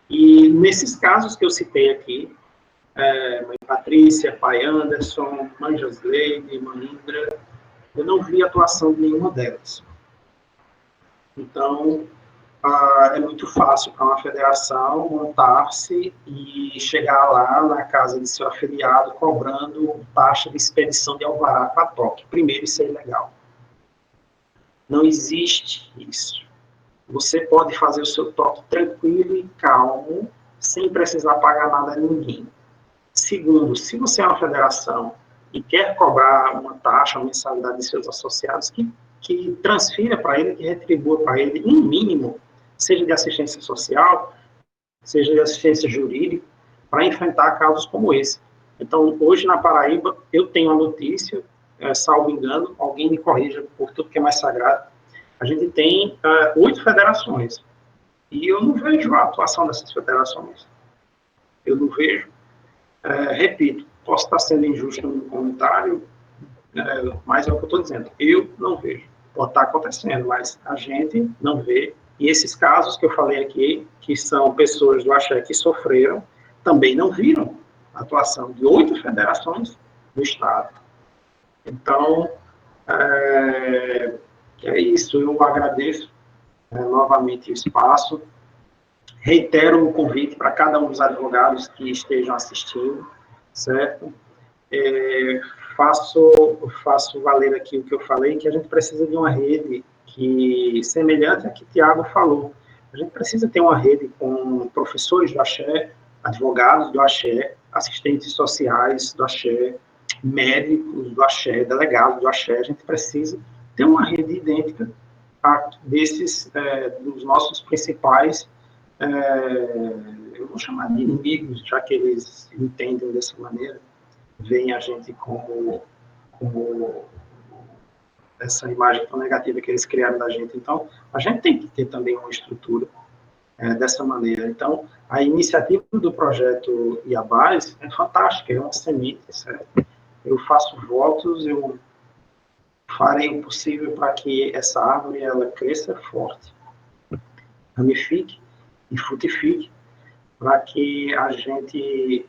E nesses casos que eu citei aqui, Mãe Patrícia, Pai Anderson, Mãe Josleide, Mãe Indra, eu não vi atuação de nenhuma delas. Então, é muito fácil para uma federação montar-se e chegar lá na casa de seu afiliado cobrando taxa de expedição de alvará para toque. Primeiro, isso é ilegal. Não existe isso. Você pode fazer o seu toque tranquilo e calmo, sem precisar pagar nada a ninguém. Segundo, se você é uma federação e quer cobrar uma taxa, uma mensalidade de seus associados, que transfira para ele, que retribua para ele, um mínimo, seja de assistência social, seja de assistência jurídica, para enfrentar casos como esse. Então, hoje na Paraíba, eu tenho a notícia, salvo engano, alguém me corrija por tudo que é mais sagrado, a gente tem 8 federações. E eu não vejo a atuação dessas federações. Eu não vejo. Repito, posso estar sendo injusto no comentário, mas é o que eu estou dizendo. Eu não vejo. Pode estar acontecendo, mas a gente não vê. E esses casos que eu falei aqui, que são pessoas do axé que sofreram, também não viram a atuação de 8 federações do Estado. Então, é isso. Eu agradeço novamente o espaço. Reitero o convite para cada um dos advogados que estejam assistindo, certo? Faço valer aqui o que eu falei, que a gente precisa de uma rede que, semelhante a que Tiago falou, a gente precisa ter uma rede com professores do axé, advogados do axé, assistentes sociais do axé, médicos do axé, delegados do axé. A gente precisa ter uma rede idêntica a desses, dos nossos principais, eu vou chamar de inimigos, já que eles entendem dessa maneira, veem a gente como essa imagem tão negativa que eles criaram da gente. Então, a gente tem que ter também uma estrutura dessa maneira. Então, a iniciativa do projeto Iabás é fantástica, é uma semente, certo? Eu faço votos, eu farei o possível para que essa árvore ela cresça forte, ramifique e frutifique, para que a gente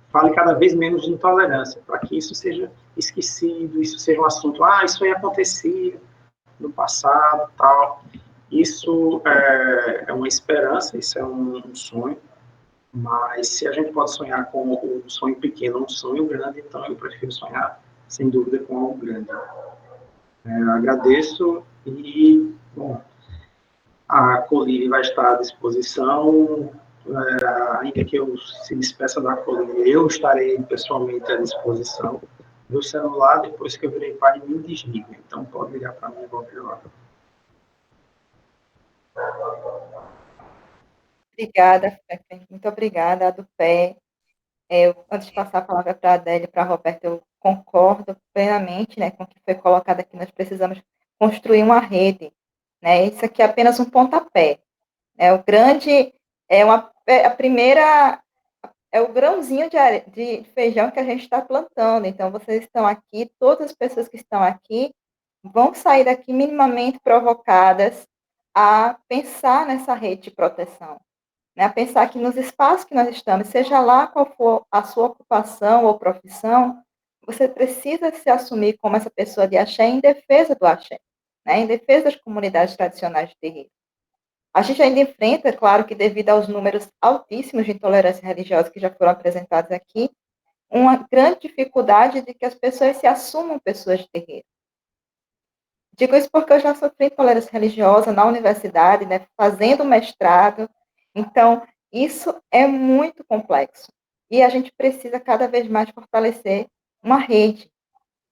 fale cada vez menos de intolerância, para que isso seja esquecido, isso seja um assunto, isso aí acontecia no passado, tal. Isso é uma esperança, isso é um sonho, mas se a gente pode sonhar com um sonho pequeno, um sonho grande, então eu prefiro sonhar, sem dúvida, com algo grande. Eu agradeço e, bom, a Colívia vai estar à disposição, ainda que eu se despeça da Colívia, eu estarei pessoalmente à disposição. Meu celular, depois que eu virei pai, me desliga, então pode ligar para mim a qualquer hora. Obrigada, Pepe. Muito obrigada, do pé. Antes de passar a palavra para a Adélia e para a Roberta, eu concordo plenamente, né, com o que foi colocado aqui. Nós precisamos construir uma rede, né? Isso aqui é apenas um pontapé. O grande é a primeira é o grãozinho de feijão que a gente está plantando. Então, vocês estão aqui, todas as pessoas que estão aqui vão sair daqui minimamente provocadas a pensar nessa rede de proteção, né? A pensar que nos espaços que nós estamos, seja lá qual for a sua ocupação ou profissão, você precisa se assumir como essa pessoa de axé em defesa do axé, né? Em defesa das comunidades tradicionais de terreiro. A gente ainda enfrenta, claro que devido aos números altíssimos de intolerância religiosa que já foram apresentados aqui, uma grande dificuldade de que as pessoas se assumam pessoas de terreiro. Digo isso porque eu já sofri intolerância religiosa na universidade, né, fazendo mestrado. Então, isso é muito complexo. E a gente precisa cada vez mais fortalecer uma rede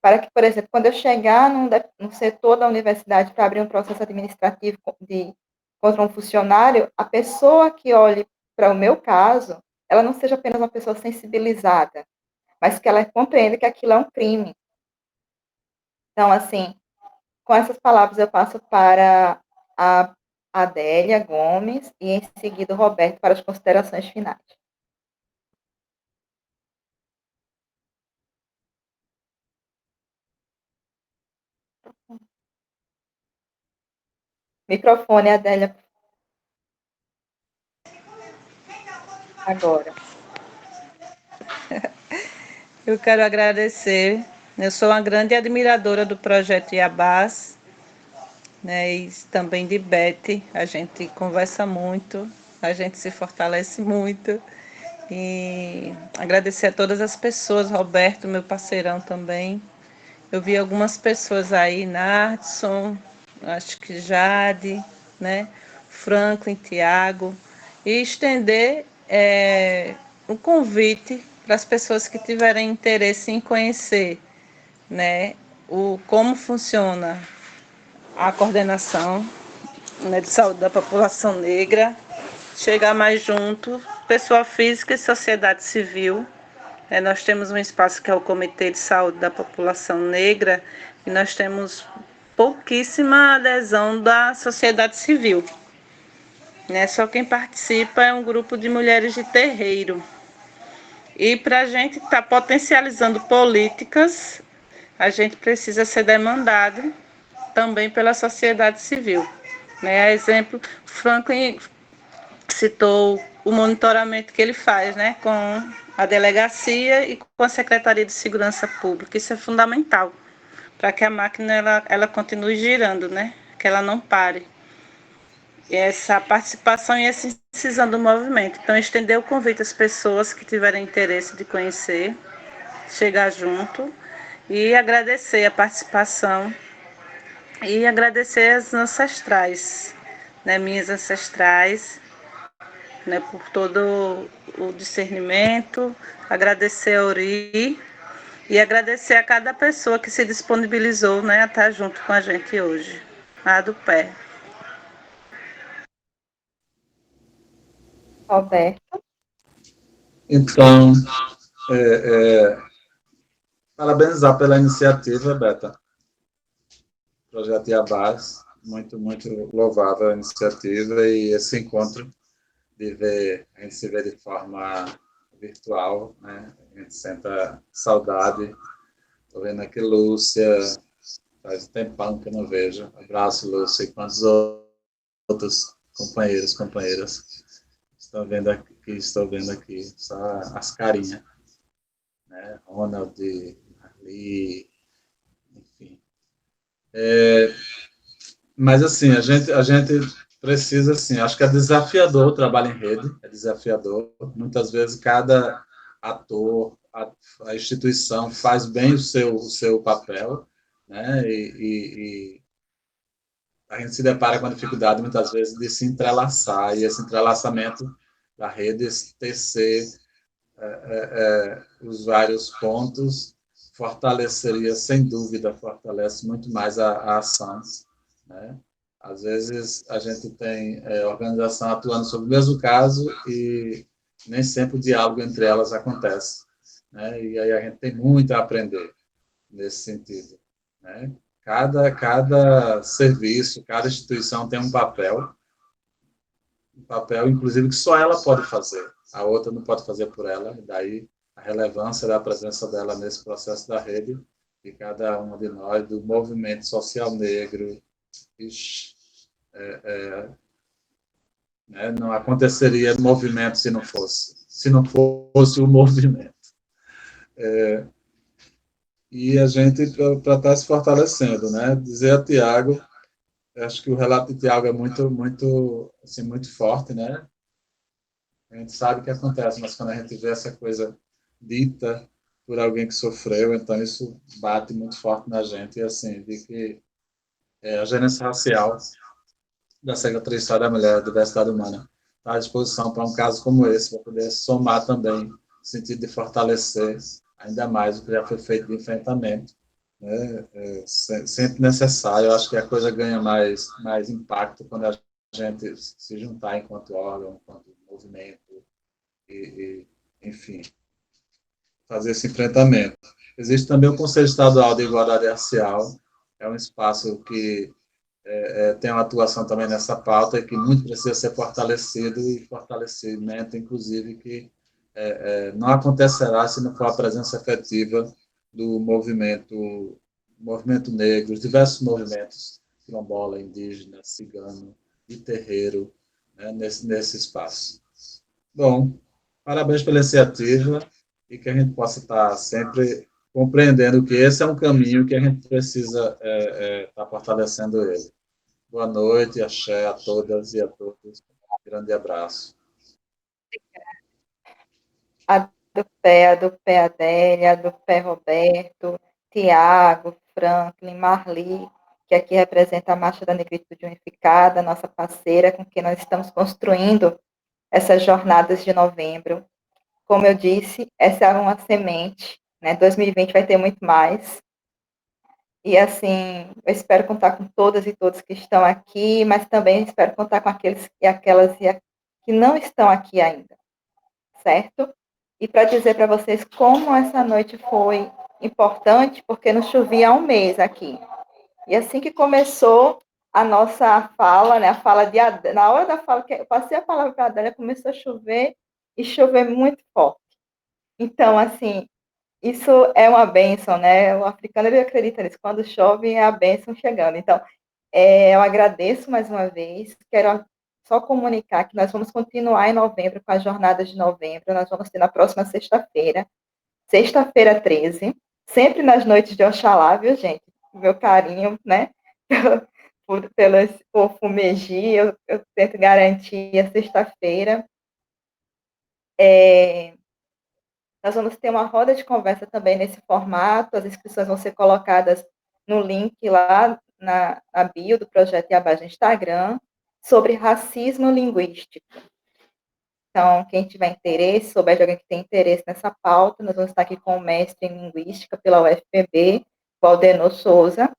para que, por exemplo, quando eu chegar no setor da universidade para abrir um processo administrativo contra um funcionário, a pessoa que olhe para o meu caso, ela não seja apenas uma pessoa sensibilizada, mas que ela compreenda que aquilo é um crime. Então, assim, com essas palavras eu passo para a Adélia Gomes e em seguida o Roberto para as considerações finais. Microfone, Adélia. Agora. Eu quero agradecer. Eu sou uma grande admiradora do projeto Iabás, né, e também de Beth. A gente conversa muito, a gente se fortalece muito. E agradecer a todas as pessoas, Roberto, meu parceirão também. Eu vi algumas pessoas aí, Nardson, acho que Jade, né, Franklin, Tiago, e estender um convite para as pessoas que tiverem interesse em conhecer, né, como funciona a coordenação, né, de saúde da população negra, chegar mais junto, pessoa física e sociedade civil. Nós temos um espaço que é o Comitê de Saúde da População Negra e nós temos pouquíssima adesão da sociedade civil. Só quem participa é um grupo de mulheres de terreiro. E para a gente estar potencializando políticas, a gente precisa ser demandado também pela sociedade civil. A exemplo, Franklin citou o monitoramento que ele faz, com a delegacia e com a Secretaria de Segurança Pública. Isso é fundamental para que a máquina ela continue girando, que ela não pare. E essa participação e essa incisão do movimento. Então, estender o convite às pessoas que tiverem interesse de conhecer, chegar junto e agradecer a participação e agradecer as ancestrais, minhas ancestrais, por todo o discernimento, agradecer a Ori e agradecer a cada pessoa que se disponibilizou, a estar junto com a gente hoje. A do pé. Roberto. Então, parabenizar pela iniciativa, Beta. Projeto Iabás, muito, muito louvável a iniciativa e esse encontro a gente se vê de forma virtual, né? A gente senta saudade. Estou vendo aqui Lúcia, faz um tempão que eu não vejo. Abraço, Lúcia, e quantos outros companheiros, companheiras estou vendo aqui, só as carinhas, né? Ronald, Ali, enfim. Mas assim, a gente precisa, assim, acho que é desafiador o trabalho em rede, é desafiador. Muitas vezes cada ator, a instituição faz bem o seu papel, né? E a gente se depara com a dificuldade, muitas vezes, de se entrelaçar, e esse entrelaçamento da rede, esse tecer os vários pontos, fortaleceria, sem dúvida, fortalece muito mais a ação, né? Às vezes, a gente tem organização atuando sobre o mesmo caso e nem sempre o diálogo entre elas acontece, né? E aí a gente tem muito a aprender nesse sentido, né? Cada serviço, cada instituição tem um papel, inclusive, que só ela pode fazer. A outra não pode fazer por ela, e daí a relevância da presença dela nesse processo da rede, e cada uma de nós, do movimento social negro, né, não aconteceria movimento se não fosse o movimento. E a gente, para estar se fortalecendo, né, dizer a Tiago, acho que o relato de Tiago é assim, muito forte, né? A gente sabe o que acontece, mas quando a gente vê essa coisa dita por alguém que sofreu, então isso bate muito forte na gente, e assim, de que a gerência racial da Secretaria de Estado da Mulher e Diversidade Humana está à disposição para um caso como esse, para poder somar também, no sentido de fortalecer ainda mais o que já foi feito de enfrentamento, né? Sempre necessário. Eu acho que a coisa ganha mais impacto quando a gente se juntar enquanto órgão, enquanto movimento, enfim, fazer esse enfrentamento. Existe também o Conselho Estadual de Igualdade Racial, é um espaço que tem uma atuação também nessa pauta e que muito precisa ser fortalecido, e fortalecimento, inclusive, que não acontecerá se não for a presença efetiva do movimento negro, os diversos movimentos, quilombola, indígena, cigano, de terreiro, né, nesse espaço. Bom, parabéns pela iniciativa, e que a gente possa estar sempre compreendendo que esse é um caminho que a gente precisa estar fortalecendo ele. Boa noite, axé a todas e a todos. Um grande abraço. A do pé Adélia, do pé Roberto, Tiago, Franklin, Marli, que aqui representa a Marcha da Negritude Unificada, nossa parceira, com quem nós estamos construindo essas jornadas de novembro. Como eu disse, essa é uma semente, né? 2020 vai ter muito mais. E, assim, eu espero contar com todas e todos que estão aqui, mas também espero contar com aqueles e aquelas que não estão aqui ainda, certo? E para dizer para vocês como essa noite foi importante, porque não chovia há um mês aqui. E assim que começou a nossa fala, né, a fala de Adélia, na hora da fala, que eu passei a palavra para a Adélia, começou a chover, e chover muito forte. Então, assim, isso é uma bênção, né? O africano, ele acredita nisso. Quando chove, é a bênção chegando. Então, eu agradeço mais uma vez. Quero só comunicar que nós vamos continuar em novembro com as jornadas de novembro. Nós vamos ter na próxima sexta-feira, sexta-feira 13, sempre nas noites de Oxalá, viu, gente? Meu carinho, né? Por Fumeji, eu tento garantir a sexta-feira. Nós vamos ter uma roda de conversa também nesse formato. As inscrições vão ser colocadas no link lá na bio do Projeto Iabá no Instagram, sobre racismo linguístico. Então, quem tiver interesse, souber de alguém que tem interesse nessa pauta, nós vamos estar aqui com o mestre em Linguística pela UFPB, Valdenor Souza,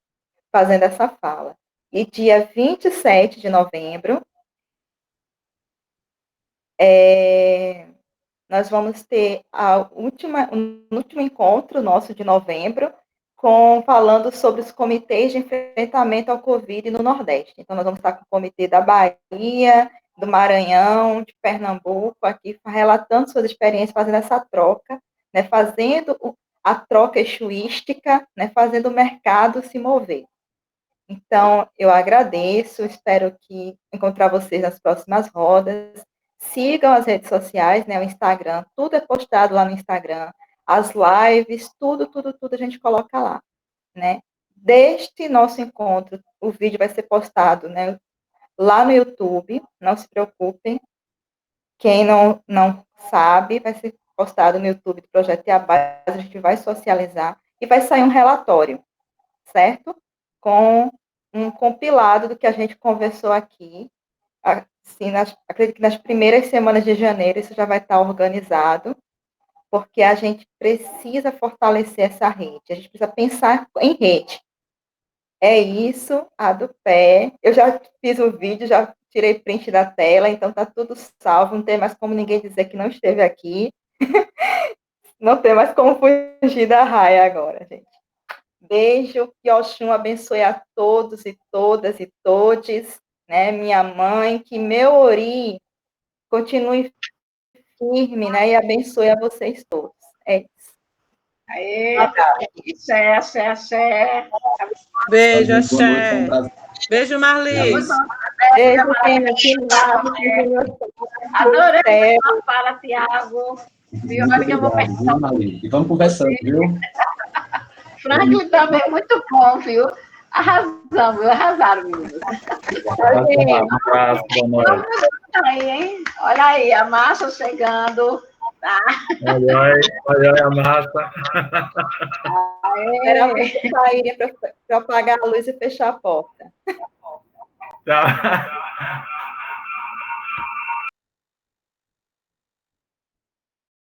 fazendo essa fala. E dia 27 de novembro, nós vamos ter um último encontro nosso de novembro, falando sobre os comitês de enfrentamento ao Covid no Nordeste. Então, nós vamos estar com o comitê da Bahia, do Maranhão, de Pernambuco, aqui, relatando suas experiências, fazendo essa troca, né, fazendo a troca exuística, né, fazendo o mercado se mover. Então, eu agradeço, espero que encontrar vocês nas próximas rodas. Sigam as redes sociais, né, o Instagram, tudo é postado lá no Instagram, as lives, tudo a gente coloca lá, né. Deste nosso encontro, o vídeo vai ser postado, né, lá no YouTube, não se preocupem. Quem não sabe, vai ser postado no YouTube do Projeto Iabá, a gente vai socializar e vai sair um relatório, certo? Com um compilado do que a gente conversou aqui. Assim, acredito que nas primeiras semanas de janeiro isso já vai estar organizado, porque a gente precisa fortalecer essa rede, a gente precisa pensar em rede. É isso, a do pé. Eu já fiz o vídeo, já tirei print da tela, então tá tudo salvo, não tem mais como ninguém dizer que não esteve aqui. Não tem mais como fugir da raia agora, gente. Beijo, que Oxum abençoe a todos e todas e todes, né? Minha mãe, que meu Ori continue firme, né? E abençoe a vocês todos. É isso. Aê, axé, axé, axé. Beijo, Valeu, boa noite, foi um axé. prazer. Beijo, Marlis. Beijo, Tina, que Adorei a sua fala, Tiago. E Muito olha que eu vou obrigado, viu, Maria? E vamos conversando, viu? Franklin também, muito bom, viu? Arrasamos, viu? Arrasaram, meninos. Um abraço, boa noite. Aí, hein? Olha aí, a massa chegando. Tá? Olha aí a massa. Era vocês saírem para apagar a luz e fechar a porta. Tá.